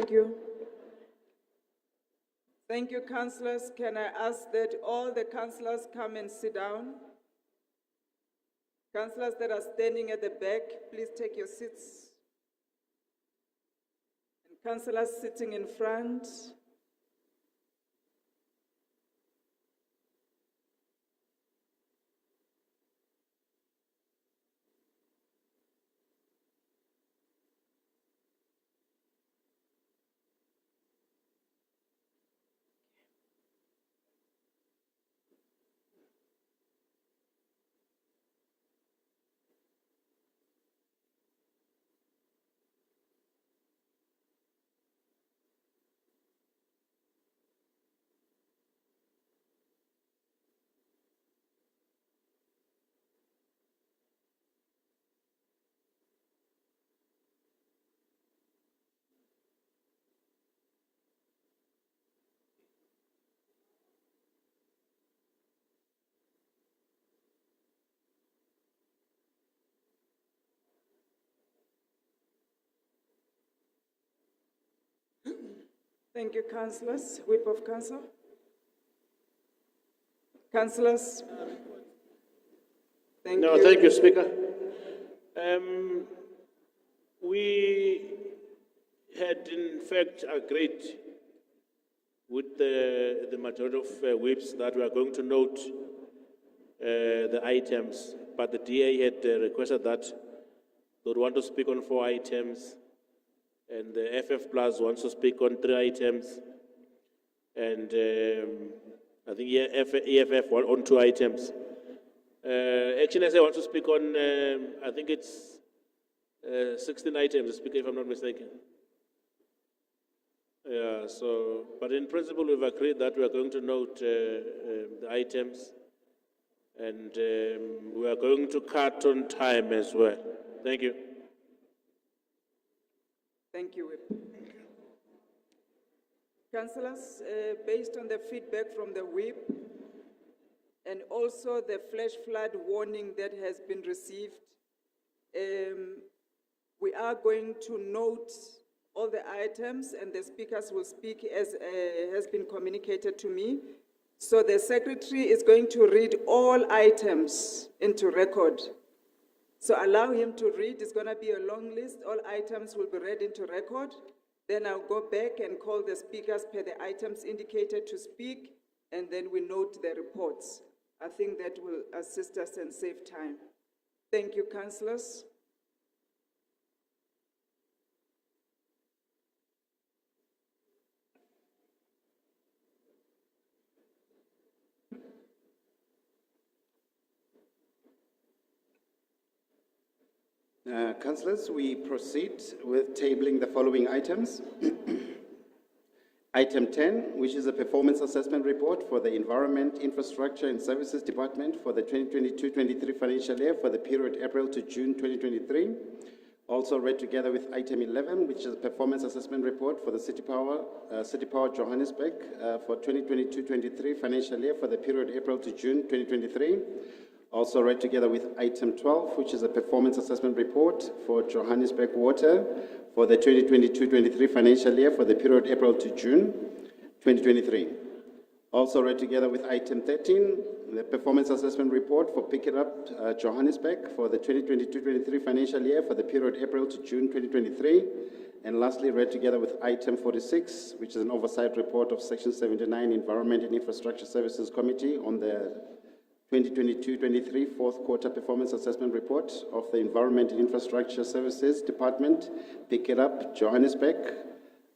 Thank you. Thank you, councillors. Can I ask that all the councillors come and sit down? Councillors that are standing at the back, please take your seats. And councillors sitting in front. Thank you, councillors. Whip of council. Councillors. Thank you. Thank you, Speaker. We had, in fact, agreed with the majority of whips that we are going to note the items, but the DA had requested that they would want to speak on 4 items, and the FF Plus wants to speak on 3 items, and I think EFF on 2 items. HNSA wants to speak on, I think it's 16 items, Speaker, if I'm not mistaken. Yeah, so, but in principle, we've agreed that we are going to note the items, and we are going to cut on time as well. Thank you. Thank you, Whip. Councillors, based on the feedback from the Whip and also the flash flood warning that has been received, we are going to note all the items and the speakers will speak as has been communicated to me. So the secretary is going to read all items into record. So allow him to read. It's going to be a long list. All items will be read into record. Then I'll go back and call the speakers per the items indicated to speak, and then we note the reports. I think that will assist us and save time. Thank you, councillors. Councillors, we proceed with tabling the following items. Item 10, which is a performance assessment report for the Environment, Infrastructure and Services Department for the 2022-23 financial year for the period April to June 2023. Also read together with item 11, which is a performance assessment report for the City Power Johannesburg for 2022-23 financial year for the period April to June 2023. Also read together with item 12, which is a performance assessment report for Johannesburg Water for the 2022-23 financial year for the period April to June 2023. Also read together with item 13, the performance assessment report for Pick It Up Johannesburg for the 2022-23 financial year for the period April to June 2023. And lastly, read together with item 46, which is an oversight report of Section 79 Environment and Infrastructure Services Committee on the 2022-23 fourth quarter performance assessment report of the Environment and Infrastructure Services Department, Pick It Up Johannesburg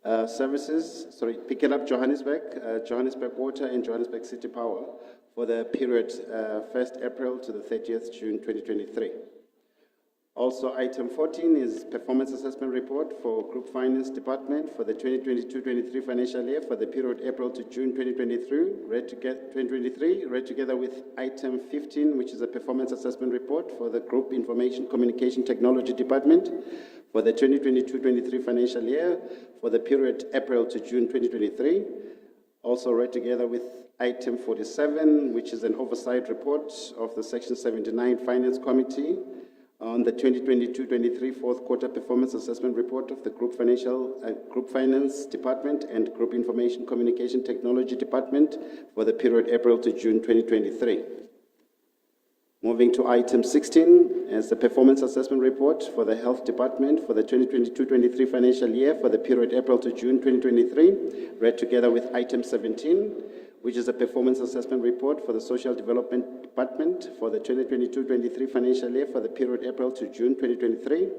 Pick It Up Johannesburg, Johannesburg Water and Johannesburg City Power for the period 1st April to the 30th June 2023. Also, item 14 is performance assessment report for Group Finance Department for the 2022-23 financial year for the period April to June 2023, read together with item 15, which is a performance assessment report for the Group Information Communication Technology Department for the 2022-23 financial year for the period April to June 2023. Also read together with item 47, which is an oversight report of the Section 79 Finance Committee on the 2022-23 fourth quarter performance assessment report of the Group Finance Department and Group Information Communication Technology Department for the period April to June 2023. Moving to item 16 as the performance assessment report for the Health Department for the 2022-23 financial year for the period April to June 2023, read together with item 17, which is a performance assessment report for the Social Development Department for the 2022-23 financial year for the period April to June 2023.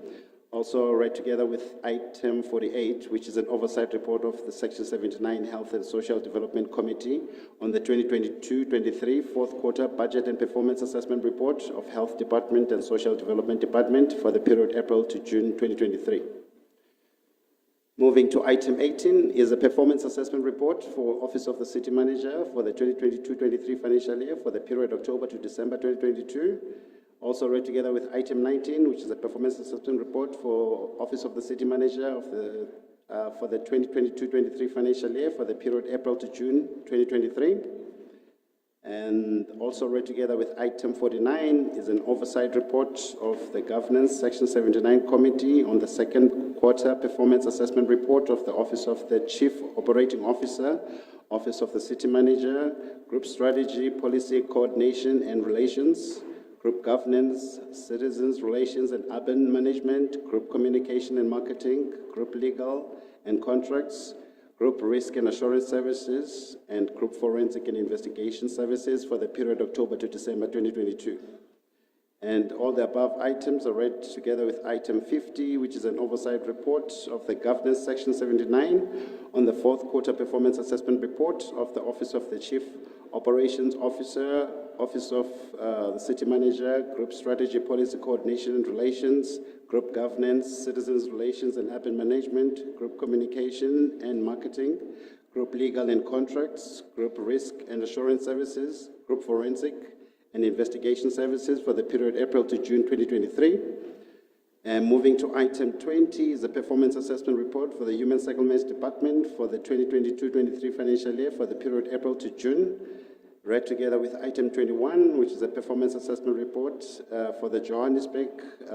Also read together with item 48, which is an oversight report of the Section 79 Health and Social Development Committee on the 2022-23 fourth quarter budget and performance assessment report of Health Department and Social Development Department for the period April to June 2023. Moving to item 18 is a performance assessment report for Office of the City Manager for the 2022-23 financial year for the period October to December 2022. Also read together with item 19, which is a performance assessment report for Office of the City Manager for the 2022-23 financial year for the period April to June 2023. And also read together with item 49 is an oversight report of the Governance Section 79 Committee on the second quarter performance assessment report of the Office of the Chief Operating Officer, Office of the City Manager, Group Strategy, Policy, Coordination and Relations, Group Governance, Citizens Relations and Urban Management, Group Communication and Marketing, Group Legal and Contracts, Group Risk and Assurance Services, and Group Forensic and Investigation Services for the period October to December 2022. And all the above items are read together with item 50, which is an oversight report of the Governance Section 79 on the fourth quarter performance assessment report of the Office of the Chief Operations Officer, Office of the City Manager, Group Strategy, Policy, Coordination and Relations, Group Governance, Citizens Relations and Urban Management, Group Communication and Marketing, Group Legal and Contracts, Group Risk and Assurance Services, Group Forensic and Investigation Services for the period April to June 2023. And moving to item 20 is the performance assessment report for the Human Settlements Department for the 2022-23 financial year for the period April to June, read together with item 21, which is a performance assessment report for the Johannesburg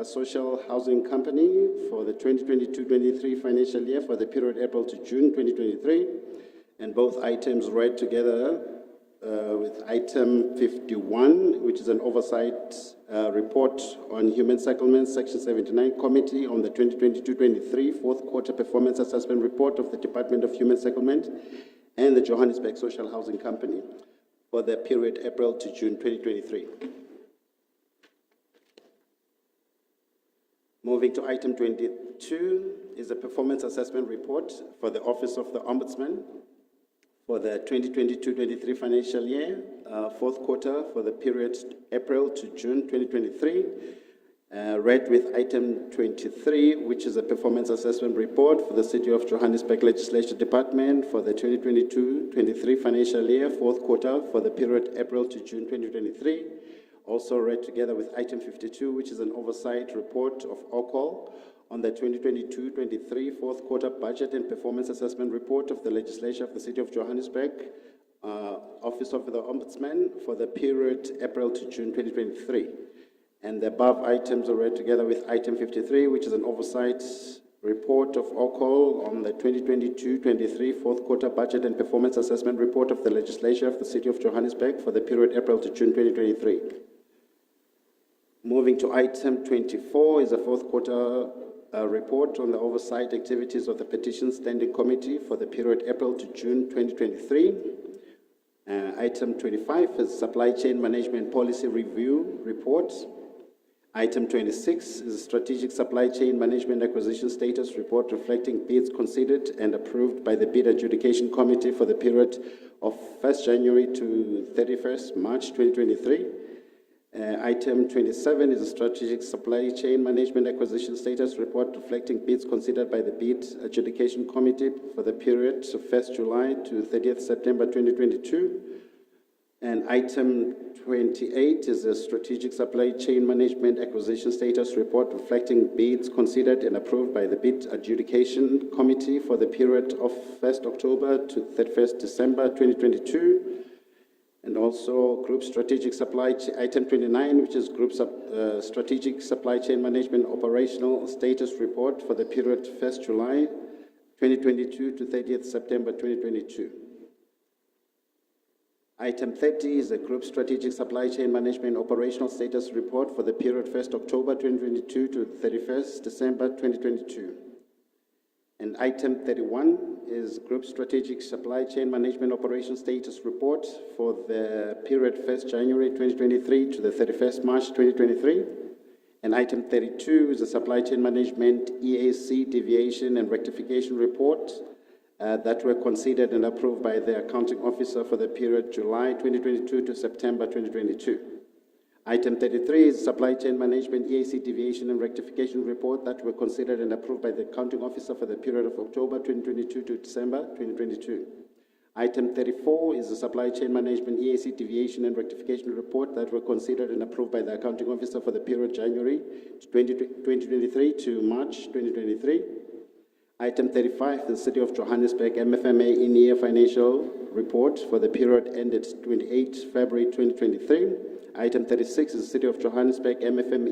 Social Housing Company for the 2022-23 financial year for the period April to June 2023, and both items read together with item 51, which is an oversight report on Human Settlements Section 79 Committee on the 2022-23 fourth quarter performance assessment report of the Department of Human Settlement and the Johannesburg Social Housing Company for the period April to June 2023. Moving to item 22 is a performance assessment report for the Office of the Ombudsman for the 2022-23 financial year, fourth quarter for the period April to June 2023, read with item 23, which is a performance assessment report for the City of Johannesburg Legislature Department for the 2022-23 financial year, fourth quarter for the period April to June 2023. Also read together with item 52, which is an oversight report of OCOL on the 2022-23 fourth quarter budget and performance assessment report of the Legislature of the City of Johannesburg, Office of the Ombudsman for the period April to June 2023. And the above items are read together with item 53, which is an oversight report of OCOL on the 2022-23 fourth quarter budget and performance assessment report of the Legislature of the City of Johannesburg for the period April to June 2023. Moving to item 24 is a fourth quarter report on the oversight activities of the Petitions Standing Committee for the period April to June 2023. Item 25 is Supply Chain Management Policy Review Report. Item 26 is a Strategic Supply Chain Management Acquisition Status Report reflecting bids considered and approved by the Bid Adjudication Committee for the period of 1st January to 31st March 2023. Item 27 is a Strategic Supply Chain Management Acquisition Status Report reflecting bids considered by the Bid Adjudication Committee for the period of 1st July to 30th September 2022. And item 28 is a Strategic Supply Chain Management Acquisition Status Report reflecting bids considered and approved by the Bid Adjudication Committee for the period of 1st October to 31st December 2022. And also Group Strategic Supply, item 29, which is Strategic Supply Chain Management Operational Status Report for the period 1st July 2022 to 30th September 2022. Item 30 is the Group Strategic Supply Chain Management Operational Status Report for the period 1st October 2022 to 31st December 2022. And item 31 is Group Strategic Supply Chain Management Operation Status Report for the period 1st January 2023 to the 31st March 2023. And item 32 is the Supply Chain Management EAC Deviation and Rectification Report that were considered and approved by the Accounting Officer for the period July 2022 to September 2022. Item 33 is Supply Chain Management EAC Deviation and Rectification Report that were considered and approved by the Accounting Officer for the period of October 2022 to December 2022. Item 34 is the Supply Chain Management EAC Deviation and Rectification Report that were considered and approved by the Accounting Officer for the period January 2023 to March 2023. Item 35, the City of Johannesburg MFMA in-year financial report for the period ended 28 February 2023. Item 36 is the City of Johannesburg MFMA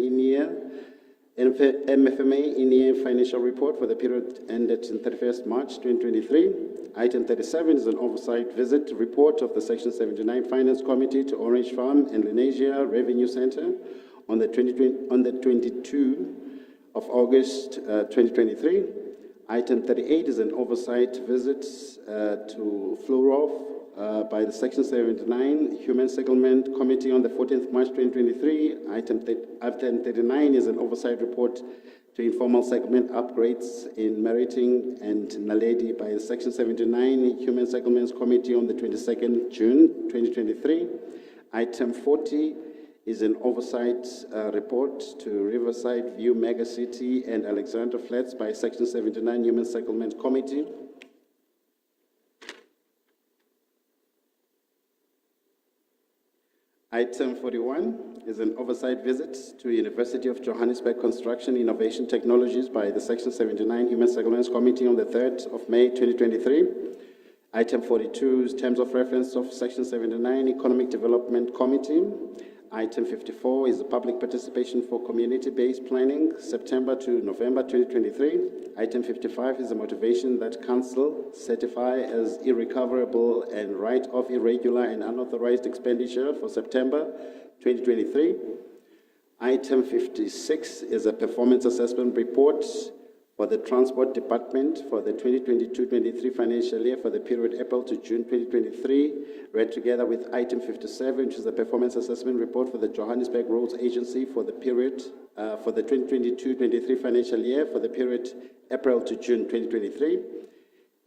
in-year financial report for the period ended 31st March 2023. Item 37 is an oversight visit report of the Section 79 Finance Committee to Orange Farm and Lenasia Revenue Center on the 22 of August 2023. Item 38 is an oversight visit to Flurov by the Section 79 Human Settlement Committee on the 14th March 2023. Item 39 is an oversight report to informal settlement upgrades in Meriting and Naledi by the Section 79 Human Settlements Committee on the 22nd June 2023. Item 40 is an oversight report to Riverside View Megacity and Alexandra Flats by Section 79 Human Settlement Committee. Item 41 is an oversight visit to University of Johannesburg Construction Innovation Technologies by the Section 79 Human Settlements Committee on the 3rd of May 2023. Item 42 is terms of reference of Section 79 Economic Development Committee. Item 54 is the public participation for community-based planning, September to November 2023. Item 55 is the motivation that Council certify as irrecoverable and write-off irregular and unauthorized expenditure for September 2023. Item 56 is a performance assessment report for the Transport Department for the 2022-23 financial year for the period April to June 2023, read together with item 57, which is the performance assessment report for the Johannesburg Roads Agency for the period for the 2022-23 financial year for the period April to June 2023,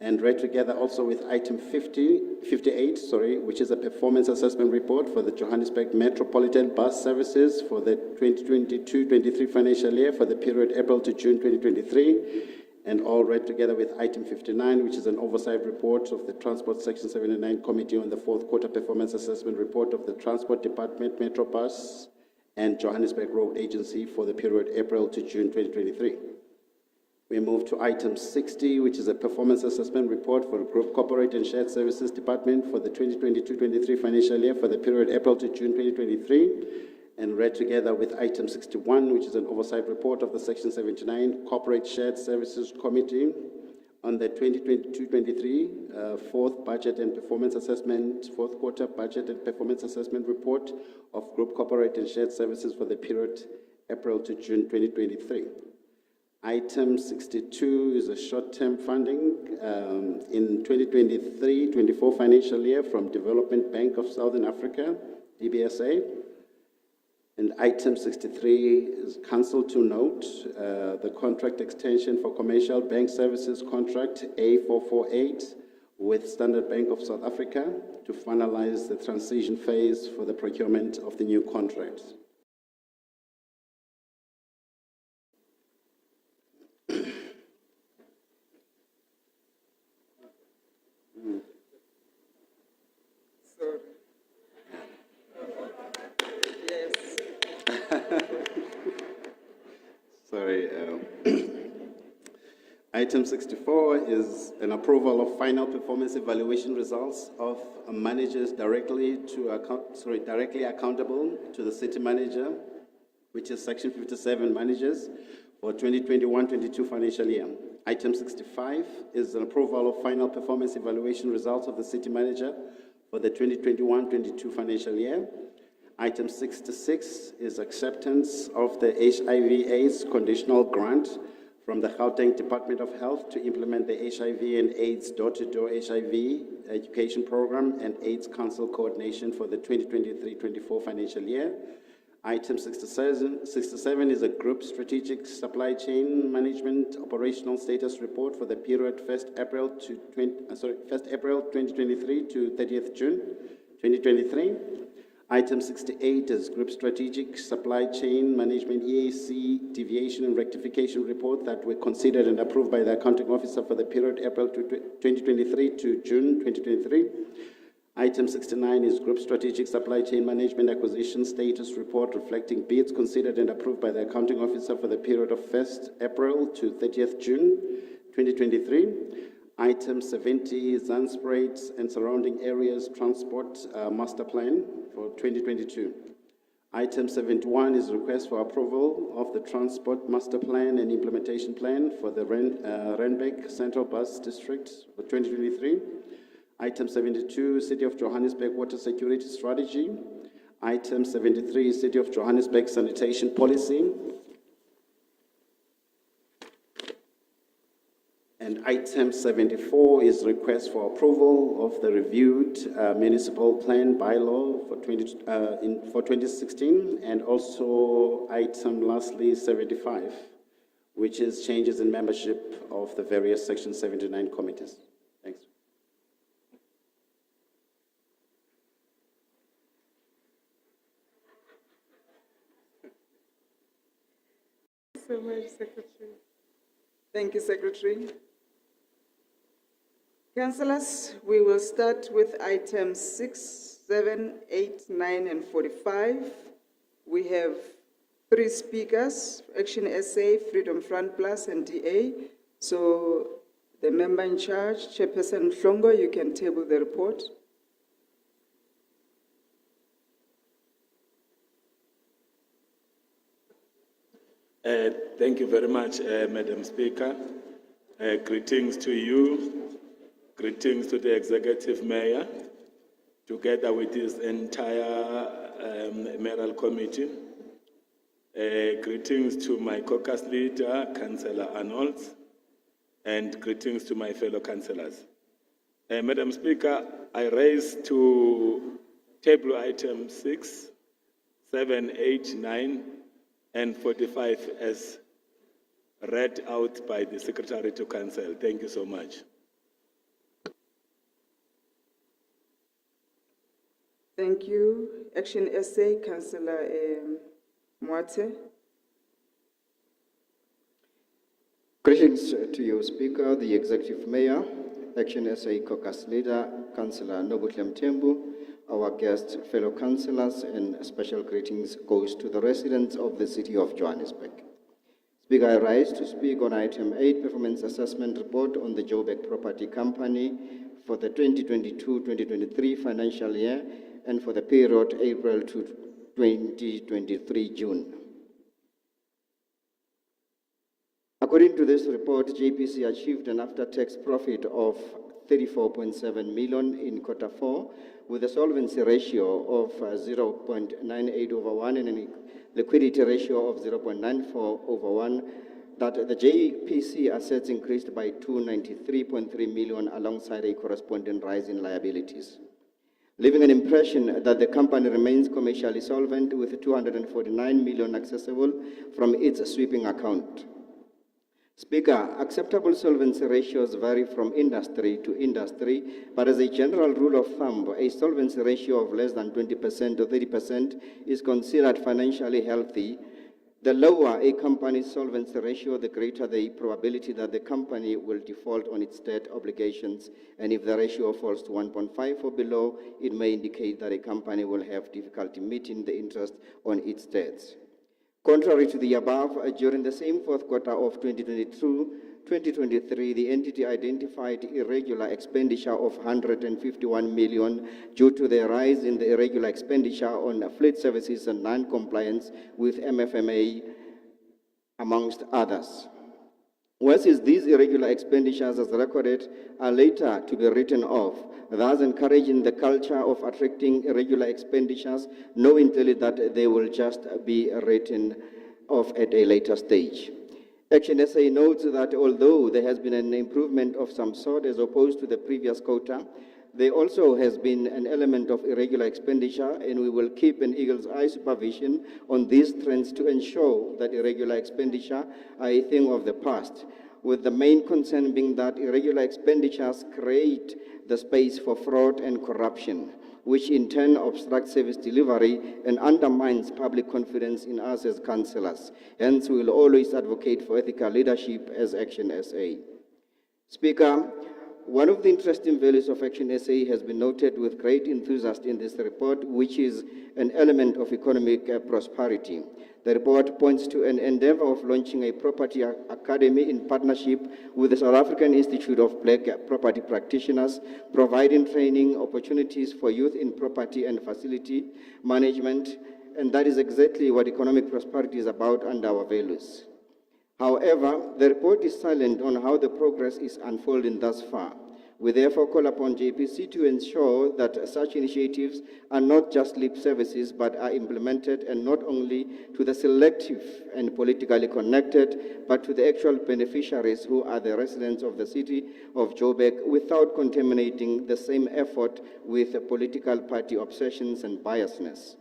and read together also with item 58, which is a performance assessment report for the Johannesburg Metropolitan Bus Services for the 2022-23 financial year for the period April to June 2023, and all read together with item 59, which is an oversight report of the Transport Section 79 Committee on the fourth quarter performance assessment report of the Transport Department, Metro Bus, and Johannesburg Road Agency for the period April to June 2023. We move to item 60, which is a performance assessment report for the Group Corporate and Shared Services Department for the 2022-23 financial year for the period April to June 2023, and read together with item 61, which is an oversight report of the Section 79 Corporate Shared Services Committee on the 2022-23 fourth budget and performance assessment, fourth quarter budget and performance assessment report of Group Corporate and Shared Services for the period April to June 2023. Item 62 is a short-term funding in 2023-24 financial year from Development Bank of Southern Africa, DBSA. And item 63 is council to note the contract extension for commercial bank services contract A448 with Standard Bank of South Africa to finalize the transition phase for the procurement of the new contract. Sorry. Yes. Sorry. Item 64 is an approval of final performance evaluation results of managers directly accountable to the city manager, which is Section 57 managers for 2021-22 financial year. Item 65 is an approval of final performance evaluation results of the city manager for the 2021-22 financial year. Item 66 is acceptance of the HIV/AIDS conditional grant from the Gauteng Department of Health to implement the HIV and AIDS door-to-door HIV education program and AIDS Council coordination for the 2023-24 financial year. Item 67 is a group strategic supply chain management operational status report for the period 1st April 2023 to 30th June 2023. Item 68 is Group Strategic Supply Chain Management EAC Deviation and Rectification Report that were considered and approved by the Accounting Officer for the period April 2023 to June 2023. Item 69 is Group Strategic Supply Chain Management Acquisition Status Report reflecting bids considered and approved by the Accounting Officer for the period of 1st April to 30th June 2023. Item 70 is Zanspruit and Surrounding Areas Transport Master Plan for 2022. Item 71 is request for approval of the Transport Master Plan and Implementation Plan for the Randburg Central Bus District for 2023. Item 72, City of Johannesburg Water Security Strategy. Item 73, City of Johannesburg Sanitation Policy. And item 74 is request for approval of the reviewed municipal plan bylaw for 2016, and also item lastly 75, which is changes in membership of the various Section 79 committees. Thanks. So much, Secretary. Thank you, Secretary. Councillors, we will start with items 6, 7, 8, 9, and 45. We have 3 speakers, Action SA, Freedom Front Plus, and DA. So the member in charge, Chairperson Mhlongo, you can table the report. Thank you very much, Madam Speaker. Greetings to you. Greetings to the Executive Mayor, together with his entire mayoral committee. Greetings to my caucus leader, Councillor Arnold, and greetings to my fellow councillors. Madam Speaker, I raise to table items 6, 7, 8, 9, and 45 as read out by the Secretary to Council. Thank you so much. Thank you. Action SA, Councillor Mwate. Greetings to you, Speaker, the Executive Mayor, Action SA Caucus Leader, Councillor Nobuhle Mthembu, our guests, fellow councillors, and special greetings goes to the residents of the City of Johannesburg. Speaker, I rise to speak on item 8, Performance Assessment Report on the Joburg Property Company for the 2022-2023 financial year and for the period April to 2023 June. According to this report, JPC achieved an after-tax profit of 34.7 million in quarter 4, with a solvency ratio of 0.98 over 1 and a liquidity ratio of 0.94 over 1, that the JPC assets increased by 293.3 million alongside a corresponding rise in liabilities, leaving an impression that the company remains commercially solvent with 249 million accessible from its sweeping account. Speaker, acceptable solvency ratios vary from industry to industry, but as a general rule of thumb, a solvency ratio of less than 20% or 30% is considered financially healthy. The lower a company's solvency ratio, the greater the probability that the company will default on its debt obligations, and if the ratio falls to 1.5 or below, it may indicate that a company will have difficulty meeting the interest on its debts. Contrary to the above, during the same fourth quarter of 2022, 2023, the entity identified irregular expenditure of 151 million due to the rise in the irregular expenditure on fleet services and non-compliance with MFMA, amongst others. Whereas these irregular expenditures as recorded are later to be written off, thus encouraging the culture of attracting irregular expenditures, knowing clearly that they will just be written off at a later stage. Action SA notes that although there has been an improvement of some sort as opposed to the previous quota, there also has been an element of irregular expenditure, and we will keep an eagle's eye supervision on these trends to ensure that irregular expenditure are a thing of the past, with the main concern being that irregular expenditures create the space for fraud and corruption, which in turn obstructs service delivery and undermines public confidence in us as councillors. Hence, we will always advocate for ethical leadership as Action SA. Speaker, one of the interesting values of Action SA has been noted with great enthusiasm in this report, which is an element of economic prosperity. The report points to an endeavor of launching a property academy in partnership with the South African Institute of Black Property Practitioners, providing training opportunities for youth in property and facility management, and that is exactly what economic prosperity is about under our values. However, the report is silent on how the progress is unfolding thus far. We therefore call upon JPC to ensure that such initiatives are not just lip services but are implemented, and not only to the selective and politically connected, but to the actual beneficiaries who are the residents of the city of Joburg, without contaminating the same effort with political party obsessions and biasness.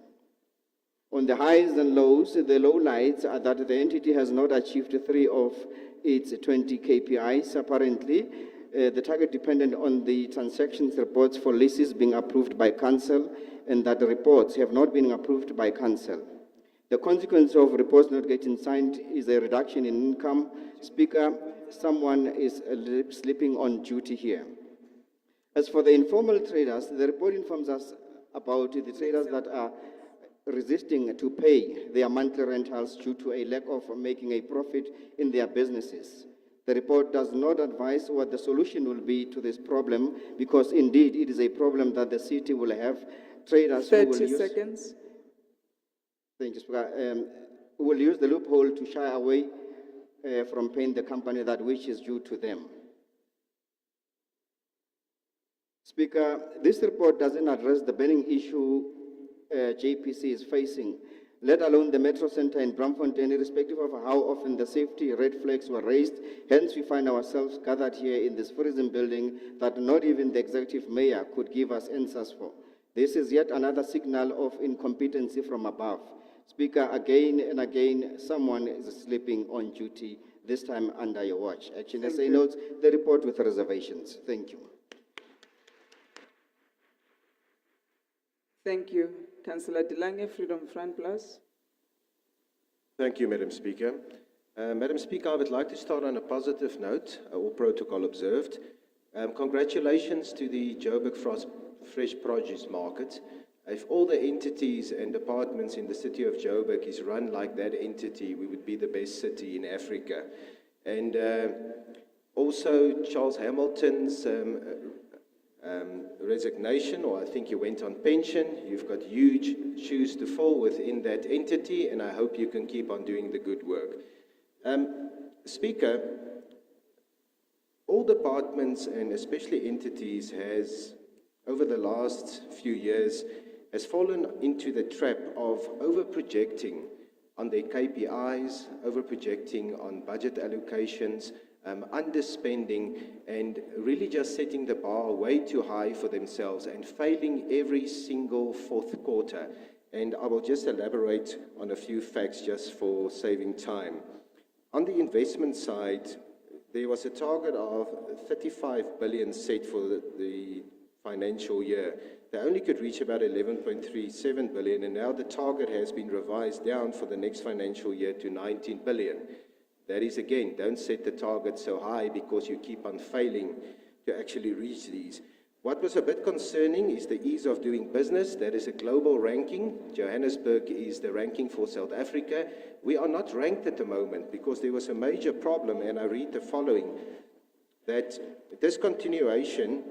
On the highs and lows, the lowlights are that the entity has not achieved 3 of its 20 KPIs. Apparently, the target depended on the transactions reports for leases being approved by council, and that the reports have not been approved by council. The consequence of reports not getting signed is a reduction in income. Speaker, someone is sleeping on duty here. As for the informal traders, the report informs us about the traders that are resisting to pay their monthly rentals due to a lack of making a profit in their businesses. The report does not advise what the solution will be to this problem, because indeed it is a problem that the city will have. Traders who will 30 use, seconds. Thank you, Speaker. Who will use the loophole to shy away from paying the company that which is due to them. Speaker, this report doesn't address the burning issue JPC is facing, let alone the Metro Center in Braamfontein, irrespective of how often the safety red flags were raised. Hence, we find ourselves gathered here in this tourism building that not even the executive mayor could give us answers for. This is yet another signal of incompetency from above. Speaker, again and again, someone is sleeping on duty, this time under your watch. Action SA notes the report with reservations. Thank you. Thank you. Councillor De Lange, Freedom Front Plus. Thank you, Madam Speaker. Madam Speaker, I would like to start on a positive note, all protocol observed. Congratulations to the Joburg Fresh Produce Market. If all the entities and departments in the city of Joburg is run like that entity, we would be the best city in Africa. And also Charles Hamilton's resignation, or I think you went on pension. You've got huge shoes to fill within that entity, and I hope you can keep on doing the good work. Speaker, all departments and especially entities has, over the last few years, has fallen into the trap of over-projecting on their KPIs, over-projecting on budget allocations, underspending, and really just setting the bar way too high for themselves and failing every single fourth quarter. And I will just elaborate on a few facts just for saving time. On the investment side, there was a target of 35 billion set for the financial year. They only could reach about 11.37 billion, and now the target has been revised down for the next financial year to 19 billion. That is, again, don't set the target so high because you keep on failing to actually reach these. What was a bit concerning is the ease of doing business. That is a global ranking. Johannesburg is the ranking for South Africa. We are not ranked at the moment because there was a major problem, and I read the following, that discontinuation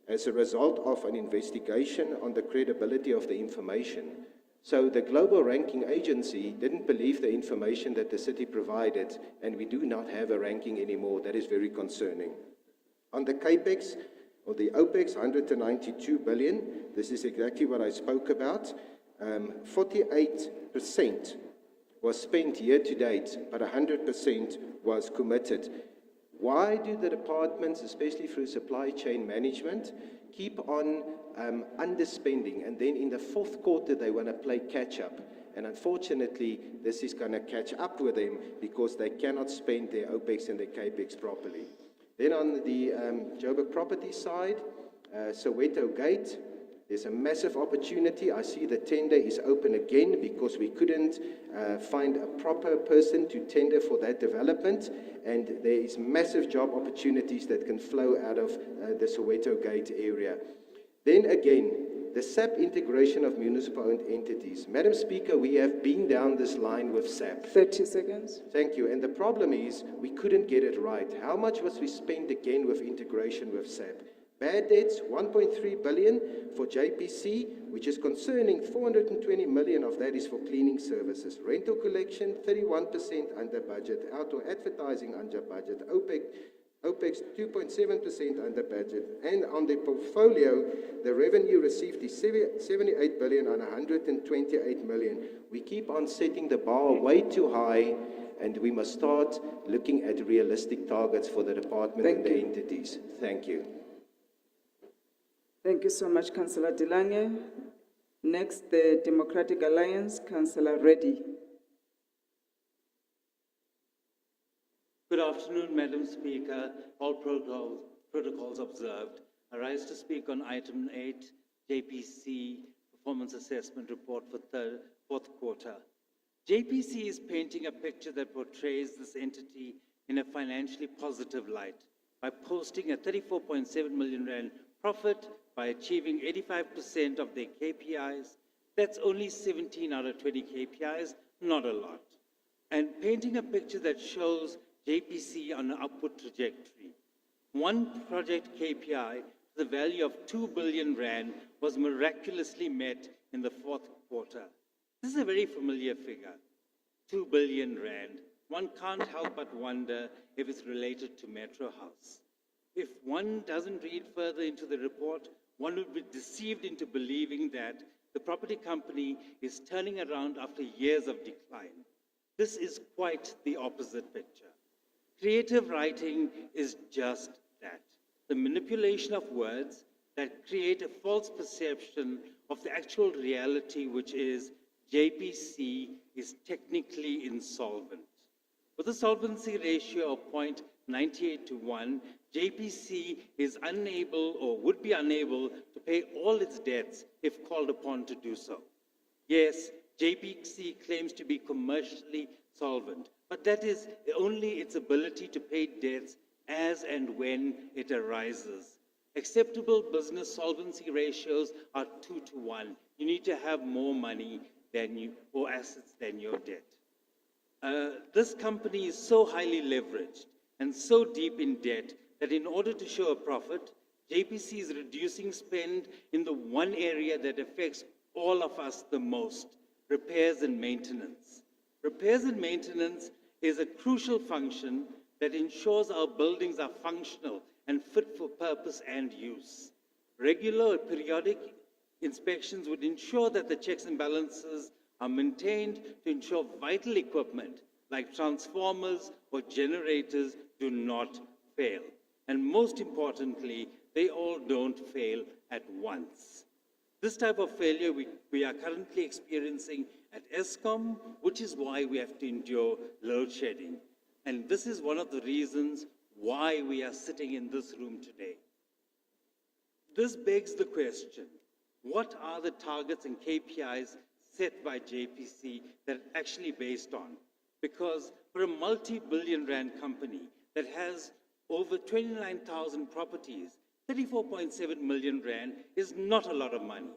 as a result of an investigation on the credibility of the information. So the global ranking agency didn't believe the information that the city provided, and we do not have a ranking anymore. That is very concerning. On the CAPEX, or the OPEX, 192 billion, this is exactly what I spoke about. 48% was spent year to date, but 100% was committed. Why do the departments, especially through supply chain management, keep on underspending, and then in the fourth quarter they want to play catch up? And unfortunately, this is going to catch up with them because they cannot spend their OPEX and their CAPEX properly. Then on the Joburg property side, Soweto Gate, there's a massive opportunity. I see the tender is open again because we couldn't find a proper person to tender for that development, and there is massive job opportunities that can flow out of the Soweto Gate area. Then again, the SAP integration of municipal-owned entities. Madam Speaker, we have been down this line with SAP. 30 seconds. Thank you. And the problem is we couldn't get it right. How much was we spent again with integration with SAP? Bad debts, 1.3 billion for JPC, which is concerning. 420 million of that is for cleaning services. Rental collection, 31% under budget. Outdoor advertising under budget. OPEX 2.7% under budget. And on the portfolio, the revenue received is 78 billion on 128 million. We keep on setting the bar way too high, and we must start looking at realistic targets for the department and the entities. Thank you. Thank you so much, Councillor De Lange. Next, the Democratic Alliance, Councillor Reddy. Good afternoon, Madam Speaker. All protocols observed. I rise to speak on item 8, JPC Performance Assessment Report for fourth quarter. JPC is painting a picture that portrays this entity in a financially positive light by posting a 34.7 million rand profit, by achieving 85% of their KPIs. That's only 17 out of 20 KPIs, not a lot. And painting a picture that shows JPC on an upward trajectory. One project KPI, the value of 2 billion rand, was miraculously met in the fourth quarter. This is a very familiar figure, 2 billion rand. One can't help but wonder if it's related to Metro House. If one doesn't read further into the report, one would be deceived into believing that the property company is turning around after years of decline. This is quite the opposite picture. Creative writing is just that, the manipulation of words that create a false perception of the actual reality, which is JPC is technically insolvent. With a solvency ratio of 0.98 to 1, JPC is unable or would be unable to pay all its debts if called upon to do so. Yes, JPC claims to be commercially solvent, but that is only its ability to pay debts as and when it arises. Acceptable business solvency ratios are 2 to 1. You need to have more money or assets than your debt. This company is so highly leveraged and so deep in debt that in order to show a profit, JPC is reducing spend in the one area that affects all of us the most, repairs and maintenance. Repairs and maintenance is a crucial function that ensures our buildings are functional and fit for purpose and use. Regular or periodic inspections would ensure that the checks and balances are maintained to ensure vital equipment like transformers or generators do not fail. And most importantly, they all don't fail at once. This type of failure we are currently experiencing at Eskom, which is why we have to endure load shedding. And this is one of the reasons why we are sitting in this room today. This begs the question, what are the targets and KPIs set by JPC that are actually based on? Because for a multi-billion rand company that has over 29,000 properties, 34.7 million rand is not a lot of money.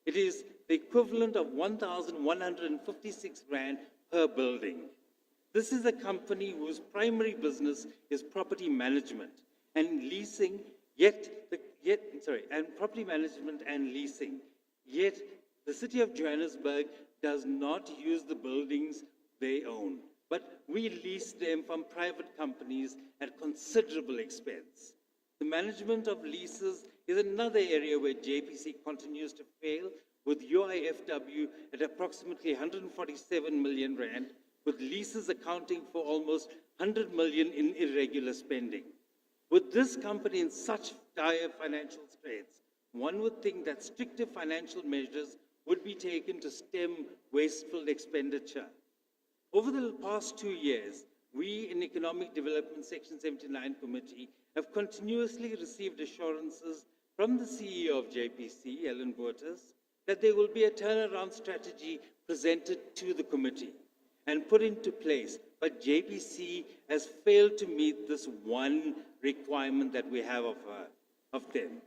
It is the equivalent of 1,156 rand per building. This is a company whose primary business is property management and leasing, property management and leasing. Yet the city of Johannesburg does not use the buildings they own, but we lease them from private companies at considerable expense. The management of leases is another area where JPC continues to fail, with UIFW at approximately 147 million rand, with leases accounting for almost 100 million in irregular spending. With this company in such dire financial straits, one would think that stricter financial measures would be taken to stem wasteful expenditure. Over the past 2 years, we in Economic Development Section 79 Committee have continuously received assurances from the CEO of JPC, Ellen Bottas, that there will be a turnaround strategy presented to the committee and put into place, but JPC has failed to meet this one requirement that we have of them.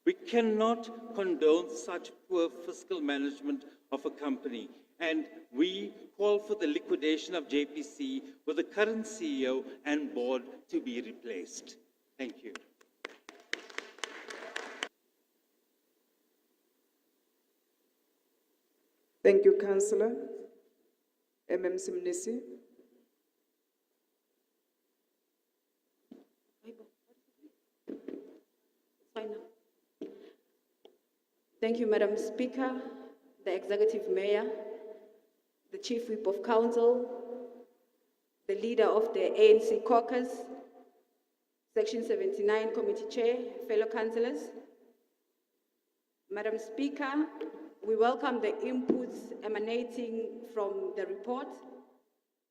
We cannot condone such poor fiscal management of a company, and we call for the liquidation of JPC with the current CEO and board to be replaced. Thank you. Thank you, Councillor. MMC Mnisi. Fine now. Thank you, Madam Speaker, the Executive Mayor, the Chief Whip of Council, the leader of the ANC caucus, Section 79 Committee Chair, fellow councillors. Madam Speaker, we welcome the inputs emanating from the report.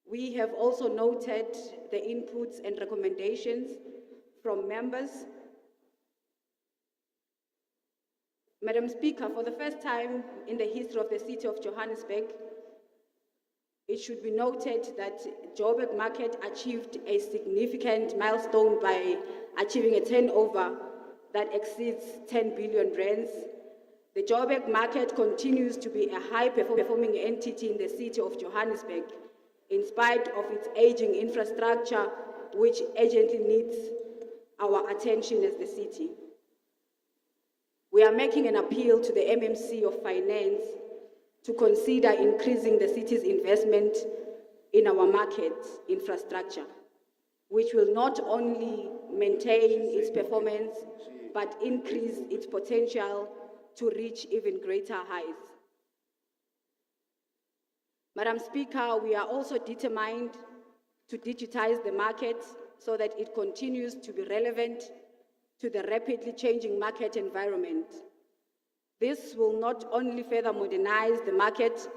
We have also noted the inputs and recommendations from members. Madam Speaker, for the first time in the history of the city of Johannesburg, it should be noted that Joburg Market achieved a significant milestone by achieving a turnover that exceeds 10 billion rands. The Joburg Market continues to be a high-performing entity in the city of Johannesburg, in spite of its aging infrastructure, which urgently needs our attention as the city. We are making an appeal to the MMC of Finance to consider increasing the city's investment in our market infrastructure, which will not only maintain its performance, but increase its potential to reach even greater heights. Madam Speaker, we are also determined to digitize the market so that it continues to be relevant to the rapidly changing market environment. This will not only further modernize the market,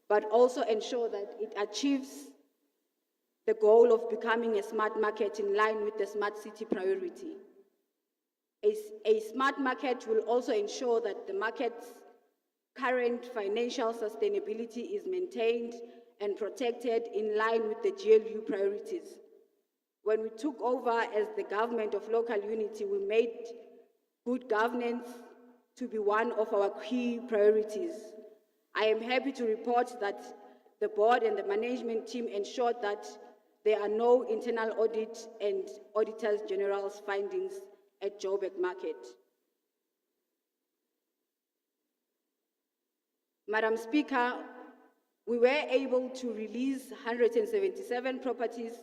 but also ensure that it achieves the goal of becoming a smart market in line with the smart city priority. A smart market will also ensure that the market's current financial sustainability is maintained and protected in line with the GLU priorities. When we took over as the government of local unity, we made good governance to be one of our key priorities. I am happy to report that the board and the management team ensured that there are no internal audit and auditors general's findings at Joburg Market. Madam Speaker, we were able to release 177 properties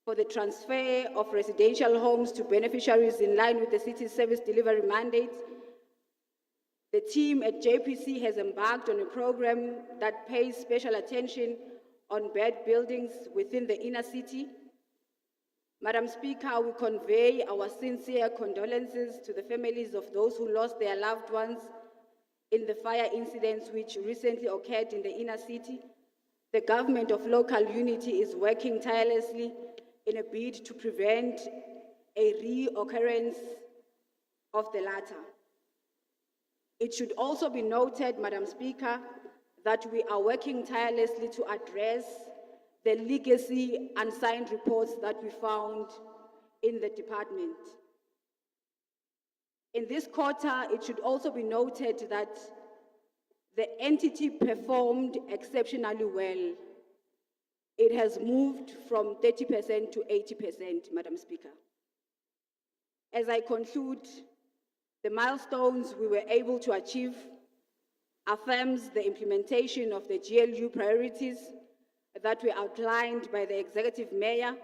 for the transfer of residential homes to beneficiaries in line with the city's service delivery mandate. The team at JPC has embarked on a program that pays special attention on bad buildings within the inner city. Madam Speaker, we convey our sincere condolences to the families of those who lost their loved ones in the fire incidents which recently occurred in the inner city. The government of local unity is working tirelessly in a bid to prevent a reoccurrence of the latter. It should also be noted, Madam Speaker, that we are working tirelessly to address the legacy unsigned reports that we found in the department. In this quarter, it should also be noted that the entity performed exceptionally well. It has moved from 30% to 80%, Madam Speaker. As I conclude, the milestones we were able to achieve affirms the implementation of the GLU priorities that were outlined by the Executive Mayor.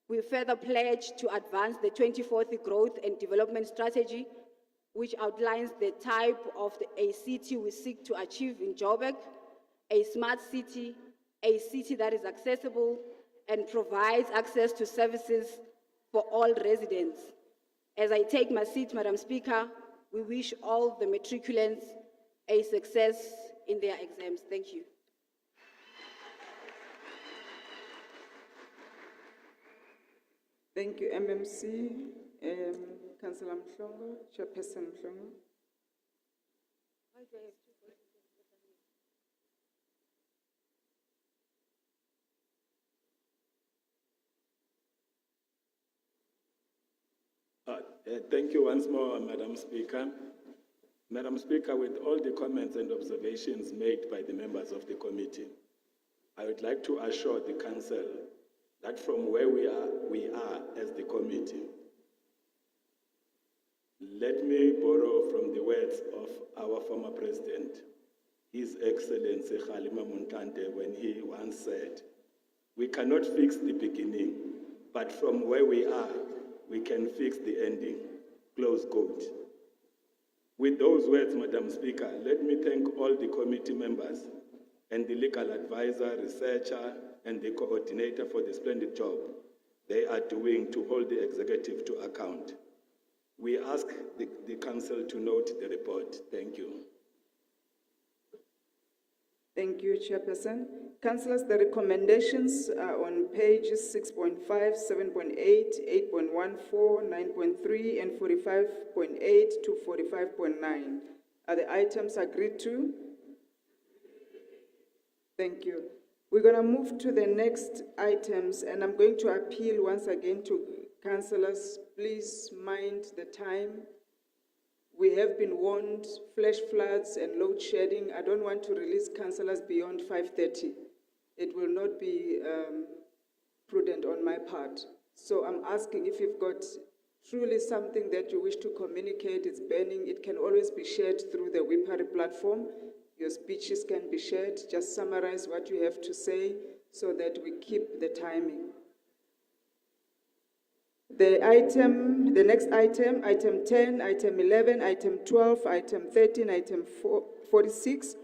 We further pledge to advance the 24th Growth and Development Strategy, which outlines the type of a city we seek to achieve in Joburg, a smart city, a city that is accessible and provides access to services for all residents. As I take my seat, Madam Speaker, we wish all the matriculants a success in their exams. Thank you. Thank you, MMC. Councillor Mhlongo, Chairperson Mhlongo. Thank you once more, Madam Speaker. Madam Speaker, with all the comments and observations made by the members of the committee, I would like to assure the Council that from where we are as the committee. Let me borrow from the words of our former president, His Excellency Kgalema Montante, when he once said, "We cannot fix the beginning, but from where we are, we can fix the ending." Close quote. With those words, Madam Speaker, let me thank all the committee members and the legal advisor, researcher, and the coordinator for the splendid job they are doing to hold the executive to account. We ask the council to note the report. Thank you. Thank you, Chairperson. Councillors, the recommendations are on pages 6.5, 7.8, 8.14, 9.3, and 45.8 to 45.9. Are the items agreed to? Thank you. We're going to move to the next items, and I'm going to appeal once again to councillors, please mind the time. We have been warned, flash floods and load shedding. I don't want to release councillors beyond 5:30. It will not be prudent on my part. So I'm asking if you've got truly something that you wish to communicate, it's burning, it can always be shared through the WIPARI platform. Your speeches can be shared. Just summarize what you have to say so that we keep the timing. The next item, item 10, item 11, item 12, item 13, item 46.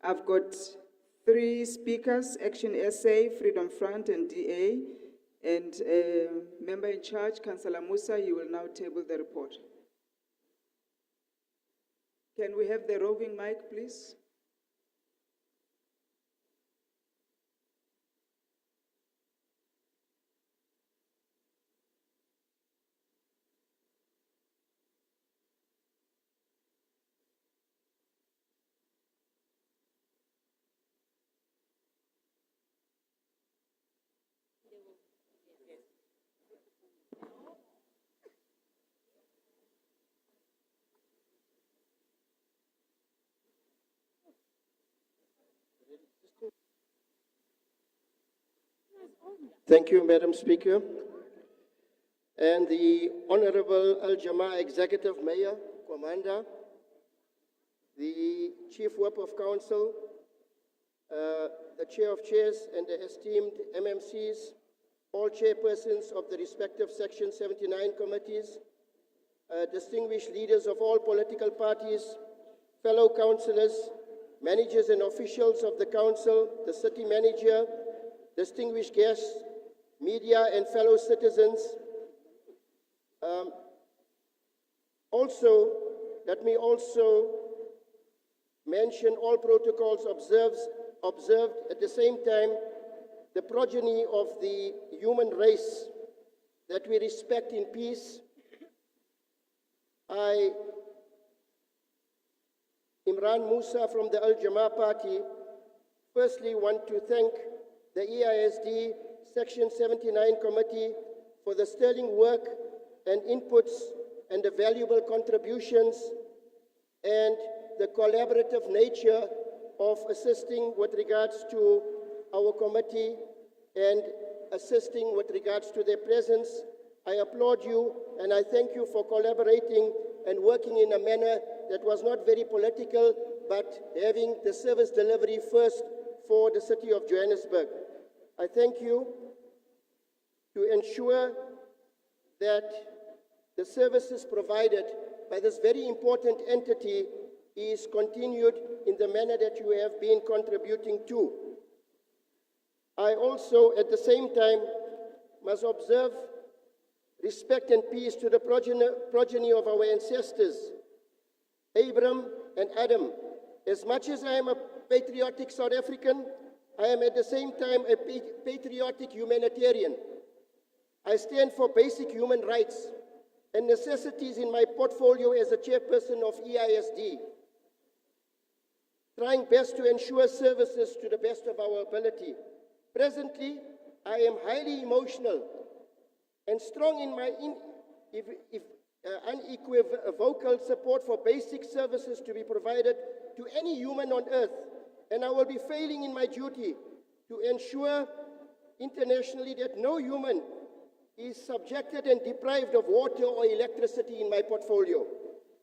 I've got 3 speakers, Action SA, Freedom Front, and DA. And member in charge, Councillor Musa, you will now table the report. Can we have the roving mic, please? Thank you, Madam Speaker. And the Honorable Al-Jama Executive Mayor, Commander, the Chief Whip of Council, the Chair of Chairs and the esteemed MMCs, all chairpersons of the respective Section 79 committees, distinguished leaders of all political parties, fellow councillors, managers and officials of the council, the city manager, distinguished guests, media and fellow citizens. Let me also mention all protocols observed at the same time, the progeny of the human race that we respect in peace. I, Imran Musa from the Al-Jama Party, firstly want to thank the EISD Section 79 Committee for the sterling work and inputs and the valuable contributions and the collaborative nature of assisting with regards to our committee and assisting with regards to their presence. I applaud you and I thank you for collaborating and working in a manner that was not very political, but having the service delivery first for the city of Johannesburg. I thank you to ensure that the services provided by this very important entity is continued in the manner that you have been contributing to. I also, at the same time, must observe respect and peace to the progeny of our ancestors, Abram and Adam. As much as I am a patriotic South African, I am at the same time a patriotic humanitarian. I stand for basic human rights and necessities in my portfolio as a chairperson of EISD, trying best to ensure services to the best of our ability. Presently, I am highly emotional and strong in my unequivocal support for basic services to be provided to any human on earth, and I will be failing in my duty to ensure internationally that no human is subjected and deprived of water or electricity in my portfolio.